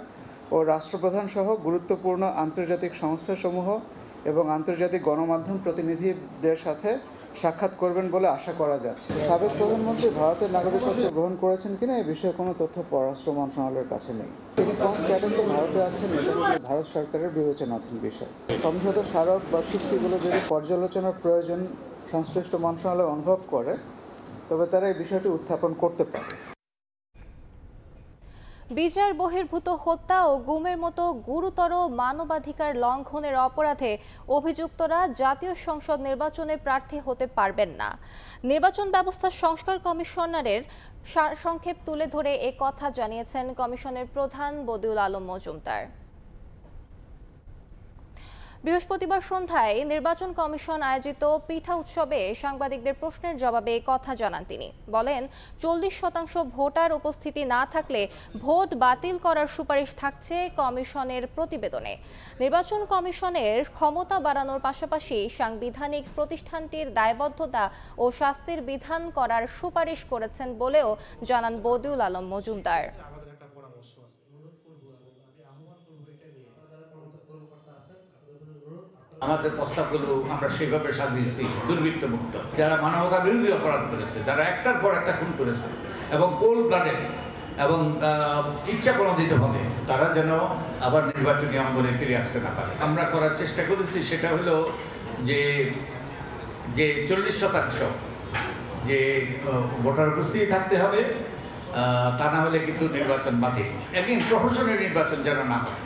ও রাষ্ট্রপ্রধান সহ গুরুত্বপূর্ণ আন্তর্জাতিক সংস্থাসমূহ এবং আন্তর্জাতিক গণমাধ্যম প্রতিনিধিদের সাথে সাক্ষাৎ করবেন বলে আশা করা যাচ্ছে। সাবেক প্রধানমন্ত্রী ভারতের নাগরিকত্ব গ্রহণ করেছেন কিনা এ বিষয়ে কোনো তথ্য পররাষ্ট্র মন্ত্রণালয়ের কাছে নেই। তিনি কোন স্ট্যাটাসে ভারতে আছেন এটা ভারত সরকারের বিবেচনাধীন বিষয়। সমঝোতা স্মারক বা চুক্তিগুলো যদি পর্যালোচনার প্রয়োজন সংশ্লিষ্ট মন্ত্রণালয় অনুভব করে, তবে তারা এই বিষয়টি উত্থাপন করতে পারে। বিচার বহির্ভূত হত্যা ও গুমের মতো গুরুতর মানবাধিকার লঙ্ঘনের অপরাধে অভিযুক্তরা জাতীয় সংসদ নির্বাচনে প্রার্থী হতে পারবেন না। নির্বাচন ব্যবস্থা সংস্কার কমিশনারের সারসংক্ষেপ তুলে ধরে এ কথা জানিয়েছেন কমিশনের প্রধান বদিউল আলম মজুমদার। বৃহস্পতিবার সন্ধ্যায় নির্বাচন কমিশন আয়োজিত পিঠা উৎসবে সাংবাদিকদের প্রশ্নের জবাবে কথা জানান তিনি। বলেন, 40% ভোটার উপস্থিতি না থাকলে ভোট বাতিল করার সুপারিশ থাকছে কমিশনের প্রতিবেদনে। নির্বাচন কমিশনের ক্ষমতা বাড়ানোর পাশাপাশি সাংবিধানিক প্রতিষ্ঠানটির দায়বদ্ধতা ও শাস্তির বিধান করার সুপারিশ করেছেন বলেও জানান বদিউল আলম মজুমদার। আমাদের প্রস্তাবগুলো আমরা সেইভাবে সাজিয়েছি দুর্বৃত্ত মুক্ত, যারা মানবতা বিরোধী অপরাধ করেছে, যারা একটার পর একটা খুন করেছে এবং কোল্ড ব্লাডেড এবং ইচ্ছাপ্রণোদিতভাবে, তারা যেন আবার নির্বাচনী অঙ্গনে ফিরে আসতে না পারে। আমরা করার চেষ্টা করেছি সেটা হলো যে 40% যে ভোটার উপস্থিতি থাকতে হবে, তা না হলে কিন্তু নির্বাচন বাতিল। একদিন প্রহসনের নির্বাচন যেন না হয়।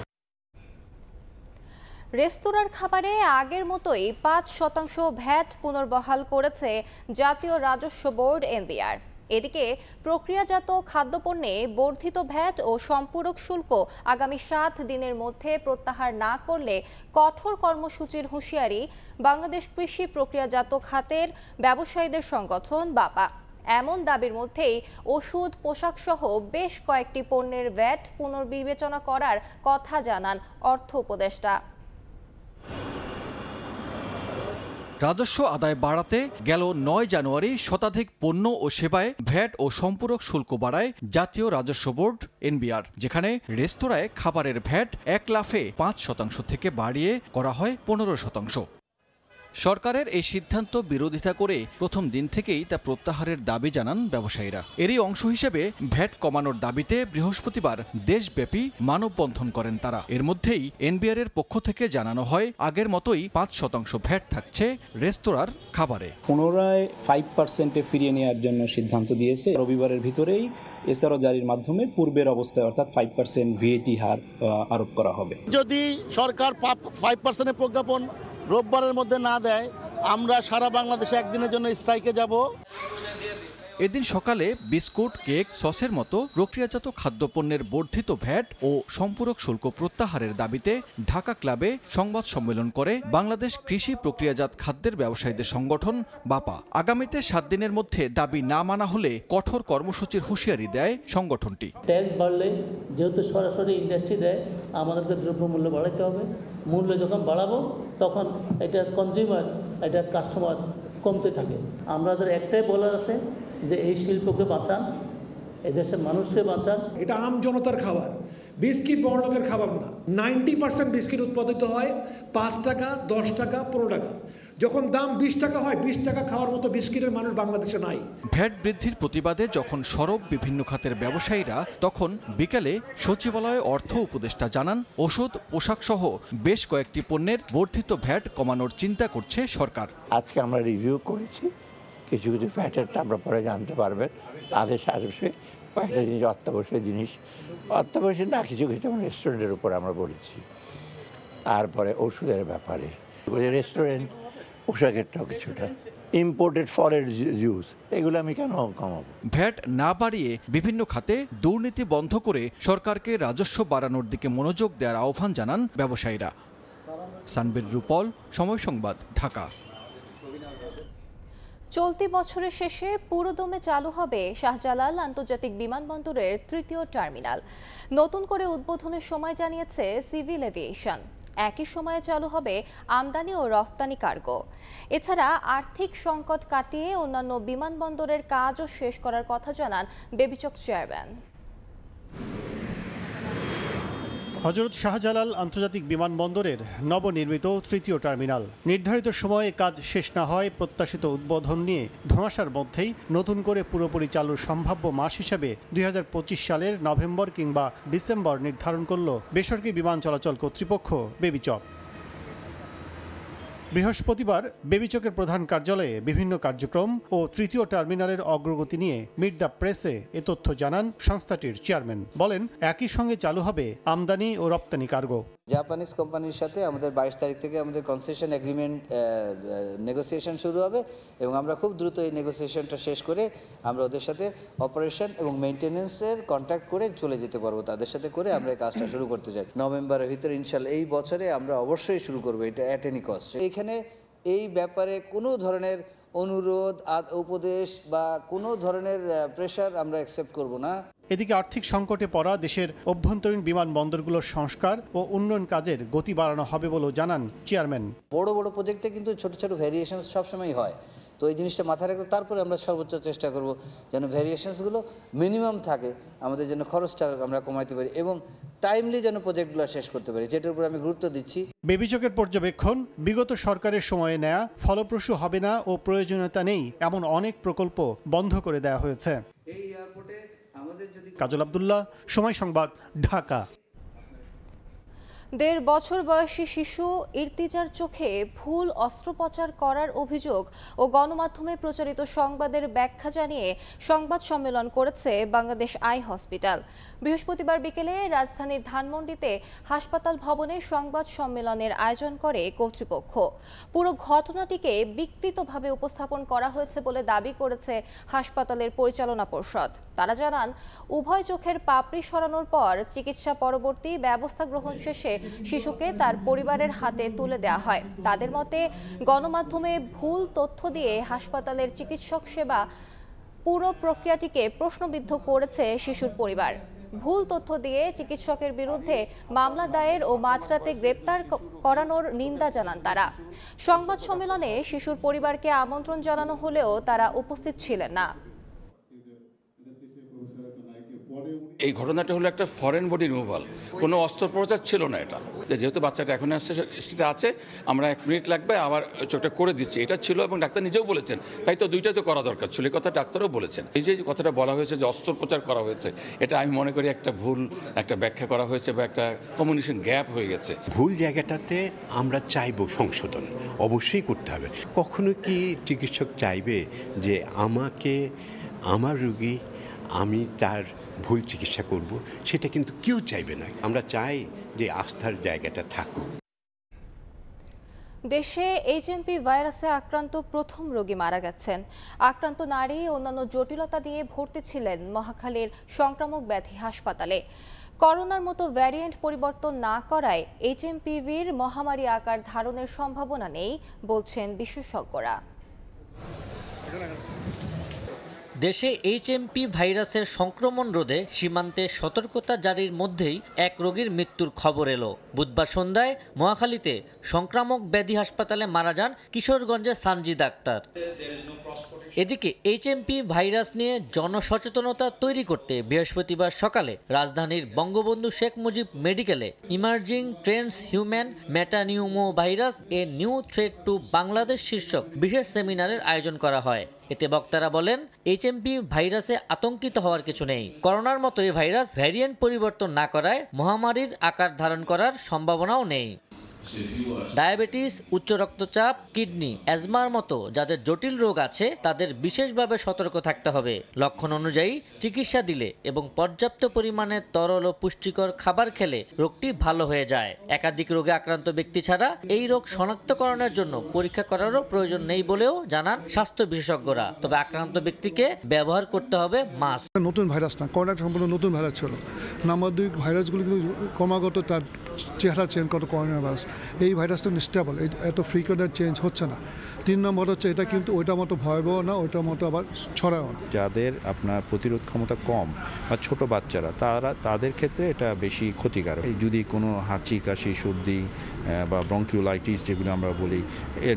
রেস্তোরাঁর খাবারে আগের মতোই 5% ভ্যাট পুনর্বহাল করেছে জাতীয় রাজস্ব বোর্ড এনবিআর। এদিকে প্রক্রিয়াজাত খাদ্যপণ্যে বর্ধিত ভ্যাট ও সম্পূরক শুল্ক আগামী 7 দিনের মধ্যে প্রত্যাহার না করলে কঠোর কর্মসূচির হুঁশিয়ারি বাংলাদেশ কৃষি প্রক্রিয়াজাত খাতের ব্যবসায়ীদের সংগঠন বাপা। এমন দাবির মধ্যেই ওষুধ, পোশাক সহ বেশ কয়েকটি পণ্যের ভ্যাট পুনর্বিবেচনা করার কথা জানান অর্থ উপদেষ্টা। রাজস্ব আদায় বাড়াতে গেল 9 জানুয়ারি শতাধিক পণ্য ও সেবায় ভ্যাট ও সম্পূরক শুল্ক বাড়ায় জাতীয় রাজস্ব বোর্ড এনবিআর, যেখানে রেস্তোরাঁয় খাবারের ভ্যাট 1 লাফে 5% থেকে বাড়িয়ে করা হয় 15%। সরকারের এই সিদ্ধান্ত বিরোধিতা করে প্রথম দিন থেকেই তা প্রত্যাহারের দাবি জানান ব্যবসায়ীরা। এরই অংশ হিসেবে ভ্যাট কমানোর দাবিতে বৃহস্পতিবার দেশব্যাপী মানববন্ধন করেন তারা। এর মধ্যেই এনবিআর এর পক্ষ থেকে জানানো হয় আগের মতোই 5% ভ্যাট থাকছে রেস্তোরাঁর খাবারে। পুনরায় 5% ফিরিয়ে নেওয়ার জন্য সিদ্ধান্ত দিয়েছে। রবিবারের ভিতরেই এসআরও জারির মাধ্যমে পূর্বের অবস্থায় অর্থাৎ 5% ভিএটি হার আরোপ করা হবে। যদি সরকার 5% প্রজ্ঞাপন রোববারের মধ্যে না দেয়, আমরা সারা বাংলাদেশে একদিনের জন্য স্ট্রাইকে যাব। এদিন সকালে বিস্কুট, কেক, সসের মতো প্রক্রিয়াজাত খাদ্যপণ্যের বর্ধিত ভ্যাট ও সম্পূরক শুল্ক প্রত্যাহারের দাবিতে ঢাকা ক্লাবে সংবাদ সম্মেলন করে বাংলাদেশ কৃষি প্রক্রিয়াজাত খাদ্যের ব্যবসায়ীদের সংগঠন বাপা। আগামীতে 7 দিনের মধ্যে দাবি না মানা হলে কঠোর কর্মসূচির হুঁশিয়ারি দেয় সংগঠনটি। ট্যাক্স বাড়লে যেহেতু সরাসরি ইন্ডাস্ট্রি দেয়, আমাদেরকে দ্রব্যমূল্য বাড়াতে হবে। মূল্য যখন বাড়াবো তখন এটা কনজিউমার, এটা কাস্টমার কমতে থাকে। আমাদের একটাই বলার আছে যে এই শিল্পকে বাঁচান, এদেশের মানুষকে বাঁচান। এটা আম জনতার খাবার, বিস্কিট বড়লোকের খাবার না। 90% বিস্কিট উৎপাদিত হয় 5 টাকা, 10 টাকা, 15 টাকা। যখন দাম 20 টাকা হয়, 20 টাকা খাওয়ার মতো বিস্কিটের মানুষ বাংলাদেশে নাই। ভ্যাট বৃদ্ধির প্রতিবাদে যখন সরব বিভিন্ন খাতের ব্যবসায়ীরা, তখন বিকেলে সচিবালয়ে অর্থ উপদেষ্টা জানান ওষুধ, পোশাক সহ বেশ কয়েকটি পণ্যের বর্ধিত ভ্যাট কমানোর চিন্তা করছে সরকার। আজকে আমরা রিভিউ করেছি, কিছু কিছু ভ্যাটেরটা আমরা পরে জানতে পারবেন। আদেশ আসবে কয়েকটা জিনিস, অত্যাবশ্যক না কিছু কিছু রেস্টুরেন্টের উপর আমরা বলেছি। তারপরে ওষুধের ব্যাপারে রেস্টুরেন্ট, পোশাকেরটাও কিছুটা, ইম্পোর্টেড ফলের জুস, এগুলো আমি কেন কমাবো? ভ্যাট না বাড়িয়ে বিভিন্ন খাতে দুর্নীতি বন্ধ করে সরকারকে রাজস্ব বাড়ানোর দিকে মনোযোগ দেওয়ার আহ্বান জানান ব্যবসায়ীরা। সানবির রূপল, সময় সংবাদ, ঢাকা। চলতি বছরের শেষে পুরোদমে চালু হবে শাহজালাল আন্তর্জাতিক বিমানবন্দরের 3য় টার্মিনাল। নতুন করে উদ্বোধনের সময় জানিয়েছে সিভিল এভিয়েশন। একই সময়ে চালু হবে আমদানি ও রফতানি কার্গো। এছাড়া আর্থিক সংকট কাটিয়ে অন্যান্য বিমানবন্দরের কাজও শেষ করার কথা জানান বেবিচক চেয়ারম্যান। হযরত শাহজালাল আন্তর্জাতিক বিমানবন্দরের নবনির্মিত 3য় টার্মিনাল নির্ধারিত সময়ে কাজ শেষ না হয় প্রত্যাশিত উদ্বোধন নিয়ে ধোঁয়াশার মধ্যেই নতুন করে পুরোপুরি চালুর সম্ভাব্য মাস হিসেবে 2025 সালের নভেম্বর কিংবা ডিসেম্বর নির্ধারণ করল বেসরকারি বিমান চলাচল কর্তৃপক্ষ বেবিচক। বৃহস্পতিবার বেবিচকের প্রধান কার্যালয়ে বিভিন্ন কার্যক্রম ও 3য় টার্মিনালের অগ্রগতি নিয়ে মিট দ্য প্রেসে এ তথ্য জানান সংস্থাটির চেয়ারম্যান। বলেন, একই সঙ্গে চালু হবে আমদানি ও রপ্তানি কার্গো। জাপানিজ কোম্পানির সাথে আমাদের 22 তারিখ থেকে আমাদের কনসেশন এগ্রিমেন্ট নেগোসিয়েশন শুরু হবে এবং আমরা খুব দ্রুত এই নেগোসিয়েশনটা শেষ করে আমরা ওদের সাথে অপারেশন এবং মেইনটেনেন্সের কন্ট্যাক্ট করে চলে যেতে পারবো। তাদের সাথে করে আমরা এই কাজটা শুরু করতে চাই নভেম্বরের ভিতরে ইনশাল্লাহ। এই বছরে আমরা অবশ্যই শুরু করবো এটা অ্যাট এনি কস্ট। এখানে এই ব্যাপারে কোনো ধরনের অনুরোধ, উপদেশ বা কোনো ধরনের প্রেশার আমরা অ্যাকসেপ্ট করব না। এদিকে আর্থিক সংকটে পড়া দেশের অভ্যন্তরীণ বিমানবন্দরগুলোর সংস্কার ও উন্নয়ন কাজের গতি বাড়ানো হবে বলেও জানান চেয়ারম্যান। বড় বড় প্রজেক্টে কিন্তু ছোট ছোট ভ্যারিয়েশন সবসময় হয়। তো এই জিনিসটা মাথায় রাখতে তারপরে আমরা সর্বোচ্চ চেষ্টা করব যেন ভ্যারিয়েশনসগুলো মিনিমাম থাকে, আমাদের জন্য খরচটা আমরা কমাইতে পারি এবং টাইমলি যেন প্রজেক্টগুলো শেষ করতে পারি, যেটার উপর আমি গুরুত্ব দিচ্ছি। বেবিচকের পর্যবেক্ষণ বিগত সরকারের সময়ে নেয়া ফলপ্রসূ হবে না ও প্রয়োজনীয়তা নেই এমন অনেক প্রকল্প বন্ধ করে দেওয়া হয়েছে। কাজল আব্দুল্লাহ, সময় সংবাদ, ঢাকা। 1.5 বছর বয়সী শিশু ইর্তিজার চোখে ভুল অস্ত্রোপচার করার অভিযোগ ও গণমাধ্যমে প্রচারিত সংবাদের ব্যাখ্যা জানিয়ে সংবাদ সম্মেলন করেছে বাংলাদেশ আই হসপিটাল। বৃহস্পতিবার বিকেলে রাজধানীর ধানমন্ডিতে হাসপাতাল ভবনে সংবাদ সম্মেলনের আয়োজন করে কর্তৃপক্ষ। পুরো ঘটনাটিকে বিকৃতভাবে উপস্থাপন করা হয়েছে বলে দাবি করেছে হাসপাতালের পরিচালনা পর্ষদ। তারা জানান, উভয় চোখের পাপড়ি সরানোর পর চিকিৎসা পরবর্তী ব্যবস্থা গ্রহণ শেষে শিশুকে তার পরিবারের হাতে তুলে দেওয়া হয়। তাদের মতে, গণমাধ্যমে ভুল তথ্য দিয়ে হাসপাতালের চিকিৎসক সেবা পুরো প্রক্রিয়াটিকে প্রশ্নবিদ্ধ করেছে শিশুর পরিবার। ভুল তথ্য দিয়ে চিকিৎসকের বিরুদ্ধে মামলা দায়ের ও মাঝরাতে গ্রেপ্তার করানোর নিন্দা জানান তারা। সংবাদ সম্মেলনে শিশুর পরিবারকে আমন্ত্রণ জানানো হলেও তারা উপস্থিত ছিলেন না। এই ঘটনাটা হলো একটা ফরেন বডি রিমুভাল, কোনো অস্ত্রোপচার ছিল না। এটা যেহেতু বাচ্চাটা এখন আসছে, সেটা আছে, আমরা 1 মিনিট লাগবে আবার চোখটা করে দিচ্ছি, এটা ছিল এবং ডাক্তার নিজেও বলেছেন, তাই তো দুইটাই তো করা দরকার ছিল, এই কথা ডাক্তারও বলেছেন। এই যে কথাটা বলা হয়েছে যে অস্ত্রোপচার করা হয়েছে, এটা আমি মনে করি একটা ভুল একটা ব্যাখ্যা করা হয়েছে বা একটা কমিউনিকেশন গ্যাপ হয়ে গেছে। ভুল জায়গাটাতে আমরা চাইবো সংশোধন অবশ্যই করতে হবে। কখনো কি চিকিৎসক চাইবে যে আমার রোগী আমি তার ভুল চিকিৎসা করব? সেটা কিন্তু কেউ চাইবে না। আমরা চাই যে আস্থার জায়গাটা থাকুক। দেশে এইচএমপি ভাইরাসে আক্রান্ত প্রথম রোগী মারা গেছেন। আক্রান্ত নারী অন্যান্য জটিলতা নিয়ে ভর্তি ছিলেন মহাখালীর সংক্রামক ব্যাধি হাসপাতালে। করোনার মতো ভ্যারিয়েন্ট পরিবর্তন না করায় এইচএমপিভির মহামারী আকার ধারণের সম্ভাবনা নেই বলছেন বিশেষজ্ঞরা। দেশে এইচএমপি ভাইরাসের সংক্রমণ রোধে সীমান্তে সতর্কতা জারির মধ্যেই এক রোগীর মৃত্যুর খবর এলো। বুধবার সন্ধ্যায় মহাখালীতে সংক্রামক ব্যাধি হাসপাতালে মারা যান কিশোরগঞ্জের সানজিদ আক্তার। এদিকে এইচএমপি ভাইরাস নিয়ে জনসচেতনতা তৈরি করতে বৃহস্পতিবার সকালে রাজধানীর বঙ্গবন্ধু শেখ মুজিব মেডিকেলে emerging Trends human metapneumo virus a new threat to Bangladesh শীর্ষক বিশেষ সেমিনারের আয়োজন করা হয়। এতে বক্তারা বলেন, এইচএমপি ভাইরাসে আতঙ্কিত হওয়ার কিছু নেই। করোনার মতো এই ভাইরাস ভ্যারিয়েন্ট পরিবর্তন না করায় মহামারীর আকার ধারণ করার সম্ভাবনাও নেই। ডায়াবেটিস, উচ্চ রক্তচাপ, কিডনি, অ্যাজমার মতো যাদের জটিল রোগ আছে তাদের বিশেষভাবে সতর্ক থাকতে হবে। লক্ষণ অনুযায়ী চিকিৎসা দিলে এবং পর্যাপ্ত পরিমাণে তরল ও পুষ্টিকর খাবার খেলে রোগটি ভালো হয়ে যায়। একাধিক রোগে আক্রান্ত ব্যক্তি ছাড়া এই রোগ শনাক্তকরণের জন্য পরীক্ষা করারও প্রয়োজন নেই বলেও জানান স্বাস্থ্য বিশেষজ্ঞরা। তবে আক্রান্ত ব্যক্তিকে ব্যবহার করতে হবে মাস্ক। নতুন ভাইরাস না, করোনা সম্পূর্ণ নতুন ভাইরাস ছিল। নাম্বার 2, ভাইরাসগুলো কিন্তু ক্রমাগত তার চেহারা চেঞ্জ করে। করোনা ভাইরাস এই ভাইরাসটা স্টেবল, এত ফ্রিকোয়েন্ট চেঞ্জ হচ্ছে না। 3 নম্বর হচ্ছে এটা কিন্তু ওইটার মতো ভয়াবহ না, ওইটার মতো আবার ছড়ায়ও না। যাদের আপনার প্রতিরোধ ক্ষমতা কম বা ছোট বাচ্চারা তাদের ক্ষেত্রে এটা বেশি ক্ষতিকারক। যদি কোনো হাঁচি, কাশি, সর্দি বা ব্রঙ্কিওলাইটিস যেগুলো আমরা বলি,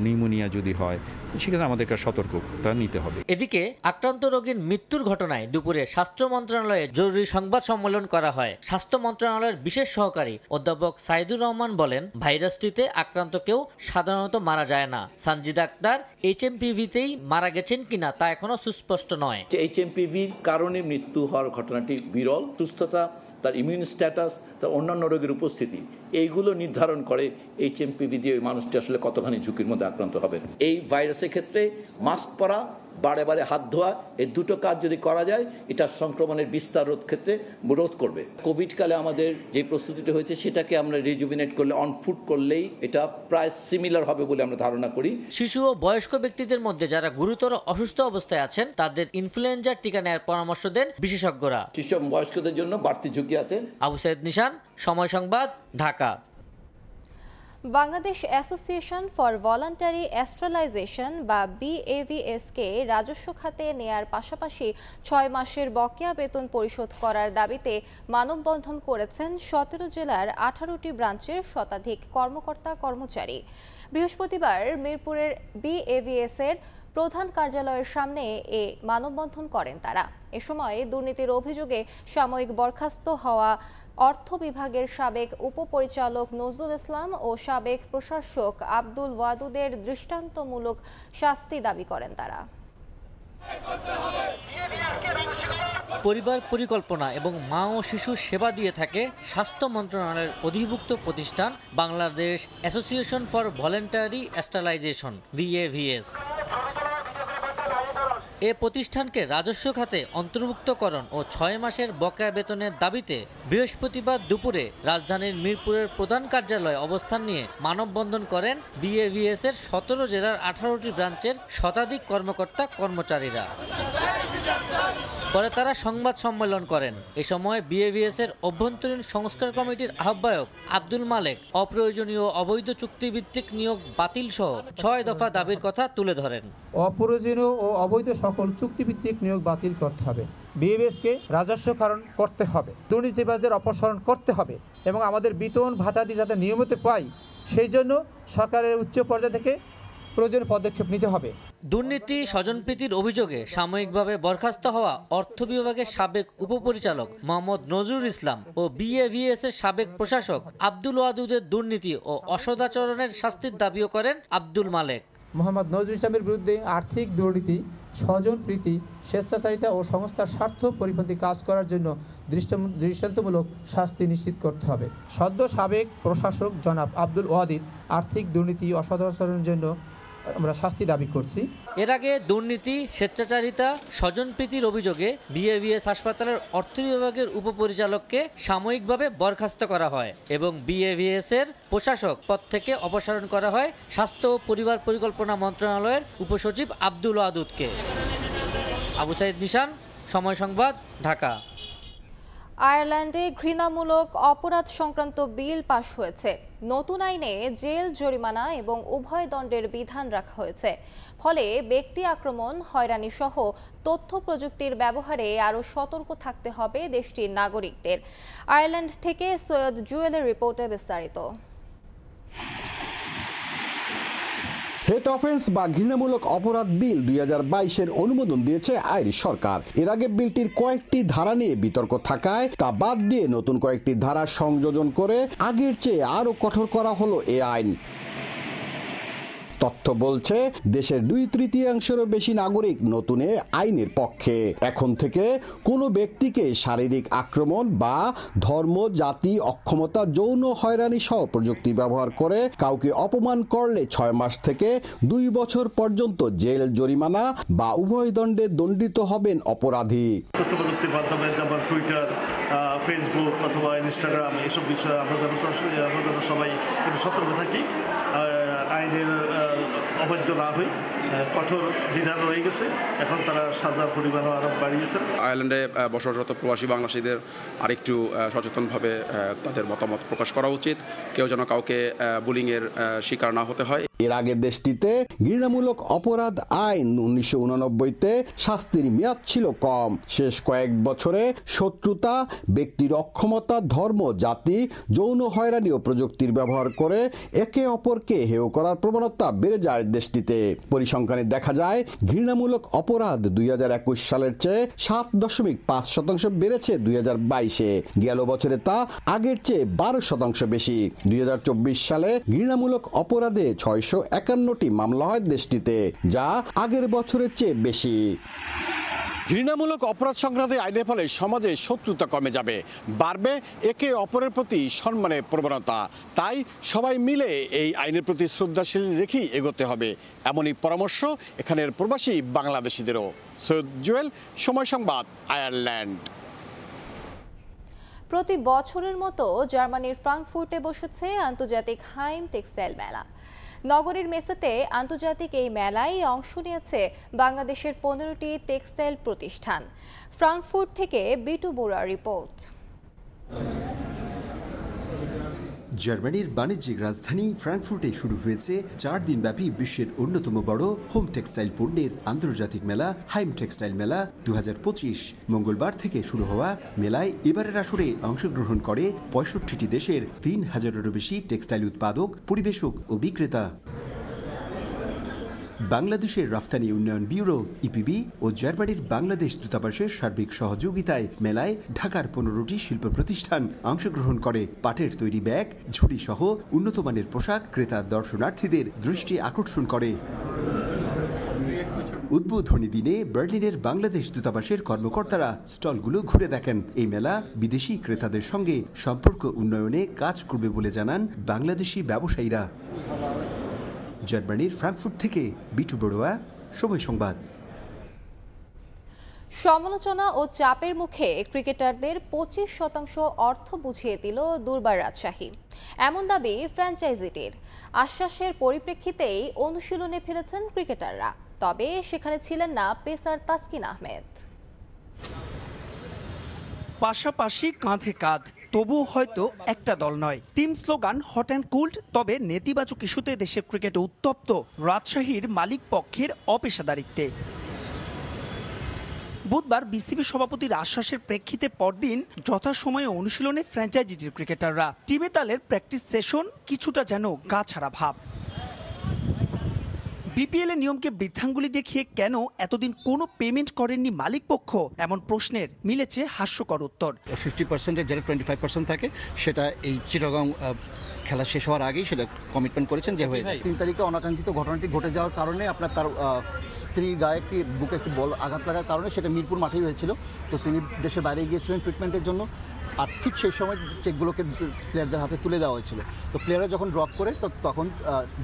নিউমোনিয়া যদি হয়, সেক্ষেত্রে আমাদেরকে সতর্কতা নিতে হবে। এদিকে আক্রান্ত রোগীর মৃত্যুর ঘটনায় দুপুরে স্বাস্থ্য মন্ত্রণালয়ে জরুরি সংবাদ সম্মেলন করা হয়। স্বাস্থ্য মন্ত্রণালয়ের বিশেষ সহকারী অধ্যাপক সাইদুর রহমান বলেন, ভাইরাসটিতে আক্রান্ত কেউ সাধারণত মারা যায় না। সানজিদ আক্তার এইচএমপিভিতেই মারা গেছেন কিনা তা এখনো সুস্পষ্ট নয়। এইচএমপিভির কারণে মৃত্যু হওয়ার ঘটনাটি বিরল। সুস্থতা, তার ইমিউন স্ট্যাটাস, তার অন্যান্য রোগের উপস্থিতি, এইগুলো নির্ধারণ করে এইচএমপিভি দিয়ে ওই মানুষটি আসলে কতখানি ঝুঁকির মধ্যে আক্রান্ত হবেন। এই ভাইরাসের ক্ষেত্রে মাস্ক পরা, বারে বারে হাত ধোয়া, এই দুটো কাজ যদি করা যায়, এটা সংক্রমণের বিস্তার রোধ করবে। কোভিড কালে আমাদের যে প্রস্তুতিটা হয়েছে সেটাকে আমরা রিজুভিনেট করলে, অনফুট করলেই এটা প্রায় সিমিলার হবে বলে আমরা ধারণা করি। শিশু ও বয়স্ক ব্যক্তিদের মধ্যে যারা গুরুতর অসুস্থ অবস্থায় আছেন তাদের ইনফ্লুয়েঞ্জার টিকা নেওয়ার পরামর্শ দেন বিশেষজ্ঞরা। শিশু এবং বয়স্কদের জন্য বাড়তি ঝুঁকি আছে। আবু সাইদ নিশান, সময় সংবাদ, Dhaka. Bangladesh association for voluntary sterilization বা BAVS-কে রাজস্ব খাতে নেয়ার পাশাপাশি 6 মাসের বকেয়া বেতন পরিশোধ করার দাবিতে মানববন্ধন করেছেন 17 জেলার 18টি ব্রাঞ্চের শতাধিক কর্মকর্তা কর্মচারী। বৃহস্পতিবার মিরপুরের BAVS-এর প্রধান কার্যালয়ের সামনে এ মানববন্ধন করেন তারা। এ সময় দুর্নীতির অভিযোগে সাময়িক বরখাস্ত হওয়া অর্থ বিভাগের সাবেক উপপরিচালক নজরুল ইসলাম ও সাবেক প্রশাসক আব্দুল ওয়াদুদের দৃষ্টান্তমূলক শাস্তি দাবি করেন তারা। পরিবার পরিকল্পনা এবং মা ও শিশু সেবা দিয়ে থাকে স্বাস্থ্য মন্ত্রণালয়ের অধিভুক্ত প্রতিষ্ঠান Bangladesh association for voluntary sterilization BAVS। এ প্রতিষ্ঠানকে রাজস্ব খাতে অন্তর্ভুক্তকরণ ও 6 মাসের বকেয়া বেতনের দাবিতে বৃহস্পতিবার দুপুরে রাজধানীর মিরপুরের প্রধান কার্যালয়ে অবস্থান নিয়ে মানববন্ধন করেন BAVS-এর 17 জেলার 18টি ব্রাঞ্চের শতাধিক কর্মকর্তা কর্মচারীরা। পরে তারা সংবাদ সম্মেলন করেন। এ সময় BAVS-এর অভ্যন্তরীণ সংস্কার কমিটির আহ্বায়ক আব্দুল মালেক অপ্রয়োজনীয় অবৈধ চুক্তিভিত্তিক নিয়োগ বাতিল সহ 6 দফা দাবির কথা তুলে ধরেন। অপ্রয়োজনীয় ও অবৈধ সকল চুক্তিভিত্তিক নিয়োগ বাতিল করতে হবে, BAVS-কে রাজস্বকরণ করতে হবে, দুর্নীতিবাজদের অপসারণ করতে হবে এবং আমাদের বেতন ভাতাদি যাতে নিয়মিত পাই সেই জন্য সরকারের উচ্চ পর্যায় থেকে প্রয়োজনীয় পদক্ষেপ নিতে হবে। দুর্নীতি স্বজনপ্রীতির অভিযোগে সাময়িকভাবে বরখাস্ত হওয়া অর্থ বিভাগের সাবেক উপপরিচালক মোহাম্মদ নজরুল ইসলাম ও BAVS-এর সাবেক প্রশাসক আব্দুল ওয়াদুদের দুর্নীতি ও অসদাচরণের শাস্তির দাবিও করেন আব্দুল মালেক। মোহাম্মদ নজরুল ইসলামের বিরুদ্ধে আর্থিক দুর্নীতি, স্বজনপ্রীতি, স্বেচ্ছাচারিতা ও সংস্থার স্বার্থ পরিপন্থী কাজ করার জন্য দৃষ্টান্তমূলক শাস্তি নিশ্চিত করতে হবে। সদ্য সাবেক প্রশাসক জনাব আব্দুল ওয়াদিদ আর্থিক দুর্নীতি ও অসদাচরণের জন্য আমরা শাস্তি দাবি করছি। এর আগে দুর্নীতি, স্বেচ্ছাচারিতা, স্বজনপ্রীতির অভিযোগে BAVS হাসপাতালের অর্থ বিভাগের উপপরিচালককে সাময়িকভাবে বরখাস্ত করা হয় এবং BAVS-এর প্রশাসক পদ থেকে অপসারণ করা হয় স্বাস্থ্য ও পরিবার পরিকল্পনা মন্ত্রণালয়ের উপসচিব আব্দুল ওয়াদুদকে। আবু সাইদ নিশান, সময় সংবাদ, ঢাকা। আয়ারল্যান্ডে ঘৃণামূলক অপরাধ সংক্রান্ত বিল পাশ হয়েছে। নতুন আইনে জেল, জরিমানা এবং উভয় দণ্ডের বিধান রাখা হয়েছে। ফলে ব্যক্তি আক্রমণ, হয়রানি সহ তথ্য প্রযুক্তির ব্যবহারে আরও সতর্ক থাকতে হবে দেশটির নাগরিকদের। আয়ারল্যান্ড থেকে সৈয়দ জুয়েলের রিপোর্টে বিস্তারিত। হেট অফেন্স বা ঘৃণামূলক অপরাধ বিল 2022-এর অনুমোদন দিয়েছে আইরিশ সরকার। এর আগে বিলটির কয়েকটি ধারা নিয়ে বিতর্ক থাকায় তা বাদ দিয়ে নতুন কয়েকটি ধারা সংযোজন করে আগের চেয়ে আরও কঠোর করা হলো এ আইন। তথ্য বলছে দেশের 2/3 বেশি নাগরিক নতুন আইনের পক্ষে। এখন থেকে কোনো ব্যক্তিকে শারীরিক আক্রমণ বা ধর্ম, জাতি, অক্ষমতা, যৌন হয়রানি সহ প্রযুক্তি ব্যবহার করে কাউকে অপমান করলে 6 মাস থেকে 2 বছর পর্যন্ত জেল, জরিমানা বা উভয় দণ্ডে দণ্ডিত হবেন অপরাধী। তথ্য প্রযুক্তির মাধ্যমে যেমন টুইটার, ফেসবুক অথবা ইনস্টাগ্রাম এসব বিষয়ে আমরা যেন সবাই একটু সতর্ক থাকি, আইনের অবাধ্য না হই। কঠোর বিধান রয়ে গেছে, এখন তারা সাজার পরিমাণও আরো বাড়িয়েছেন। আয়ারল্যান্ডে বসবাসরত প্রবাসী বাংলাদেশিদের আরেকটু সচেতনভাবে তাদের মতামত প্রকাশ করা উচিত। কেউ যেন কাউকে বুলিংয়ের শিকার না হতে হয়। এর আগে দেশটিতে ঘৃণামূলক অপরাধ আইন 1989-তে শাস্তির মেয়াদ ছিল কম। শেষ কয়েক বছরে শত্রুতা, ব্যক্তির অক্ষমতা, ধর্ম, জাতি, যৌন হয়রানি ও প্রযুক্তির ব্যবহার করে একে অপরকে হেয় করার প্রবণতা বেড়ে যায় দেশটিতে। পরিসংখ্যানে দেখা যায় ঘৃণামূলক অপরাধ 2021 সালের চেয়ে 7.5% বেড়েছে 2022-এ। গেল বছরে তা আগের চেয়ে 12% বেশি। 2024 সালে ঘৃণামূলক অপরাধে 651টি মামলা হয় দেশটিতে, যা আগের বছরের চেয়ে বেশি। ঘৃণামূলক অপরাধ সংক্রান্ত আইনের ফলে সমাজে শত্রুতা কমে যাবে, বাড়বে একে অপরের প্রতি সম্মানের প্রবণতা। তাই সবাই মিলে এই আইনের প্রতি শ্রদ্ধাশীল রেখেই এগোতে হবে, এমনই পরামর্শ এখানের প্রবাসী বাংলাদেশিদেরও। সৈয়দ জুয়েল, সময় সংবাদ, আয়ারল্যান্ড। প্রতি বছরের মতো জার্মানির ফ্রাঙ্কফুর্টে বসেছে আন্তর্জাতিক হাইম টেক্সটাইল মেলা। নগরীর মেসেতে আন্তর্জাতিক এই মেলায় অংশ নিয়েছে বাংলাদেশের 15টি টেক্সটাইল প্রতিষ্ঠান। ফ্রাঙ্কফুর্ট থেকে বিটু বোরার রিপোর্ট। জার্মানির বাণিজ্যিক রাজধানী ফ্রাঙ্কফুর্টে শুরু হয়েছে 4 দিনব্যাপী বিশ্বের অন্যতম বড় হোম টেক্সটাইল পণ্যের আন্তর্জাতিক মেলা হাইম টেক্সটাইল মেলা 2025। মঙ্গলবার থেকে শুরু হওয়া মেলায় এবারের আসরে অংশগ্রহণ করে 65টি দেশের 3000-এরও বেশি টেক্সটাইল উৎপাদক, পরিবেশক ও বিক্রেতা। বাংলাদেশের রফতানি উন্নয়ন ব্যুরো ইপিবি ও জার্মানির বাংলাদেশ দূতাবাসের সার্বিক সহযোগিতায় মেলায় ঢাকার 15টি শিল্প প্রতিষ্ঠান অংশগ্রহণ করে। পাটের তৈরি ব্যাগ, ঝুড়ি সহ উন্নতমানের পোশাক ক্রেতা দর্শনার্থীদের দৃষ্টি আকর্ষণ করে। উদ্বোধনী দিনে বার্লিনের বাংলাদেশ দূতাবাসের কর্মকর্তারা স্টলগুলো ঘুরে দেখেন। এই মেলা বিদেশি ক্রেতাদের সঙ্গে সম্পর্ক উন্নয়নে কাজ করবে বলে জানান বাংলাদেশি ব্যবসায়ীরা। জার্মানির ফ্রাঙ্কফুর্ট থেকে বিটু বড়ুয়া, সময় সংবাদ। সমালোচনা ও চাপের মুখে ক্রিকেটারদের 25% অর্থ বুঝিয়ে দিল দুর্বার রাজশাহী, এমন দাবি ফ্র্যাঞ্চাইজিটির। আশ্বাসের পরিপ্রেক্ষিতেই অনুশীলনে ফিরেছেন ক্রিকেটাররা, তবে সেখানে ছিলেন না পেসার তাসকিন আহমেদ। পাশাপাশি কাঁধে কাঁধ, তবুও হয়তো একটা দল নয়। Team slogan hot and cooled, তবে নেতিবাচক ইস্যুতে দেশের ক্রিকেটে উত্তপ্ত রাজশাহীর মালিক পক্ষের অপেশাদারিত্বে। বুধবার বিসিবি সভাপতির আশ্বাসের প্রেক্ষিতে পরদিন যথাসময়ে অনুশীলনে ফ্র্যাঞ্চাইজিটির ক্রিকেটাররা। টিমে তালের প্র্যাকটিস সেশন কিছুটা যেন গা ছাড়া ভাব। বিপিএল এর নিয়মকে বৃদ্ধাঙ্গুলি দেখিয়ে কেন এতদিন কোনো পেমেন্ট করেননি মালিক পক্ষ, এমন প্রশ্নের মিলেছে হাস্যকর উত্তর। 50%-এর যেটা 25% থাকে, সেটা এই চিটাগং খেলা শেষ হওয়ার আগেই সেটা কমিটমেন্ট করেছেন যে হয়ে যায়। 3 তারিখে অনাকাঙ্ক্ষিত ঘটনাটি ঘটে যাওয়ার কারণে আপনার তার স্ত্রীর গায়ে একটি বুকে একটি বল আঘাত লাগার কারণে সেটা মিরপুর মাঠেই হয়েছিল। তো তিনি দেশের বাইরে গিয়েছিলেন ট্রিটমেন্টের জন্য, আর ঠিক সেই সময় চেকগুলোকে প্লেয়ারদের হাতে তুলে দেওয়া হয়েছিল। তো প্লেয়াররা যখন ড্রপ করে তখন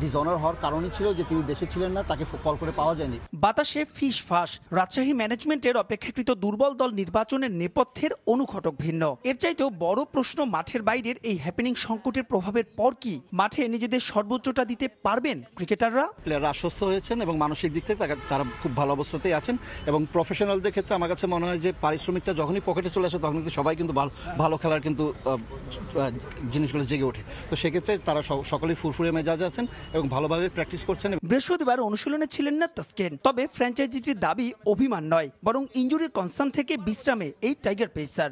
ডিসঅনার হওয়ার কারণই ছিল যে তিনি দেশে ছিলেন না, তাকে কল করে পাওয়া যায়নি। বাতাসে ফিস ফাঁস, রাজশাহী ম্যানেজমেন্টের অপেক্ষাকৃত দুর্বল দল নির্বাচনের নেপথ্যের অনুঘটক ভিন্ন। এর চাইতেও বড় প্রশ্ন মাঠের বাইরের এই হ্যাপেনিং সংকটের প্রভাবের পর কি মাঠে নিজেদের সর্বোচ্চটা দিতে পারবেন ক্রিকেটাররা? প্লেয়াররা আশ্বস্ত হয়েছেন এবং মানসিক দিক থেকে তারা খুব ভালো অবস্থাতেই আছেন। এবং প্রফেশনালদের ক্ষেত্রে আমার কাছে মনে হয় যে পারিশ্রমিকটা যখনই পকেটে চলে আসে তখন কিন্তু সবাই কিন্তু ভালো খেলার কিন্তু জিনিসগুলো জেগে ওঠে। তো সেক্ষেত্রে তারা সকলেই ফুরফুরে মেজাজ আছেন এবং ভালোভাবে প্র্যাকটিস করছেন। বৃহস্পতিবার অনুশীলনে ছিলেন না তাসকিন, তবে ফ্র্যাঞ্চাইজিটির দাবি অভিমান নয়, বরং ইনজুরির কনসার্ন থেকে বিশ্রামে এই টাইগার পেসার।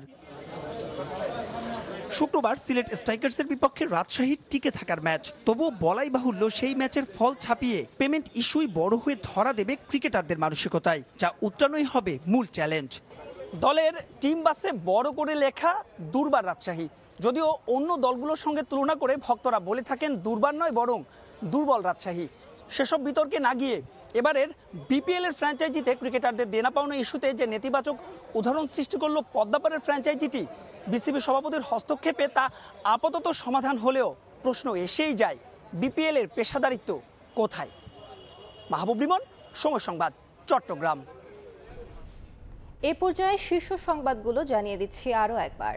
শুক্রবার সিলেট স্ট্রাইকার্সের বিপক্ষে রাজশাহীর টিকে থাকার ম্যাচ, তবুও বলাই বাহুল্য সেই ম্যাচের ফল ছাপিয়ে পেমেন্ট ইস্যুই বড় হয়ে ধরা দেবে ক্রিকেটারদের মানসিকতায়, যা উত্তরণই হবে মূল চ্যালেঞ্জ। দলের টিম বাসে বড় করে লেখা দুর্বার রাজশাহী, যদিও অন্য দলগুলোর সঙ্গে তুলনা করে ভক্তরা বলে থাকেন দুর্বার নয় বরং দুর্বল রাজশাহী। সেসব বিতর্কে না গিয়ে এবারের বিপিএল এর ফ্র্যাঞ্চাইজিতে ক্রিকেটারদের দেনা পাওনা ইস্যুতে যে নেতিবাচক উদাহরণ সৃষ্টি করলো পদ্মাপাড়ের ফ্র্যাঞ্চাইজিটি, বিসিবি সভাপতির হস্তক্ষেপে তা আপাতত সমাধান হলেও প্রশ্ন এসেই যায়, বিপিএল এর পেশাদারিত্ব কোথায়? মাহবুব রিমন, সময় সংবাদ, চট্টগ্রাম। এ পর্যায়ে শীর্ষ সংবাদগুলো জানিয়ে দিচ্ছি আরও একবার।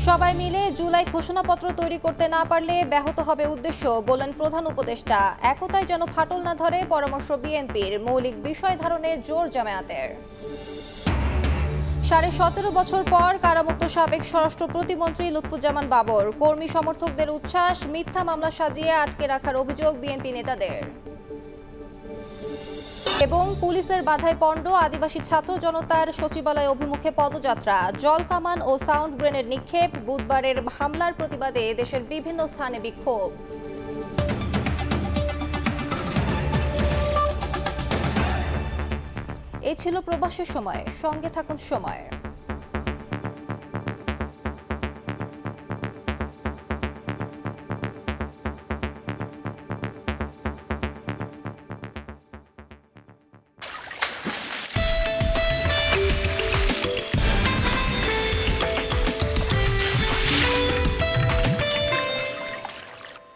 সবাই মিলে জুলাই ঘোষণাপত্র তৈরি করতে না পারলে ব্যাহত হবে উদ্দেশ্য, বলেন প্রধান উপদেষ্টা। একতায় যেন ফাটল না ধরে পরামর্শ বিএনপির, মৌলিক বিষয় ধারণে জোর জামায়াতের। 17.5 বছর পর কারামুক্ত সাবেক স্বরাষ্ট্র প্রতিমন্ত্রী লুৎফুজ্জামান বাবর, কর্মী সমর্থকদের উচ্ছ্বাস, মিথ্যা মামলা সাজিয়ে আটকে রাখার অভিযোগ বিএনপি নেতাদের। এবং পুলিশের বাধায় পণ্ড আদিবাসী ছাত্র জনতার সচিবালয় অভিমুখে পদযাত্রা, জল কামান ও সাউন্ড গ্রেনেড নিক্ষেপ, বুধবারের হামলার প্রতিবাদে দেশের বিভিন্ন স্থানে বিক্ষোভ। এই ছিল প্রবাসের সময়, সঙ্গে থাকুন সময়ের।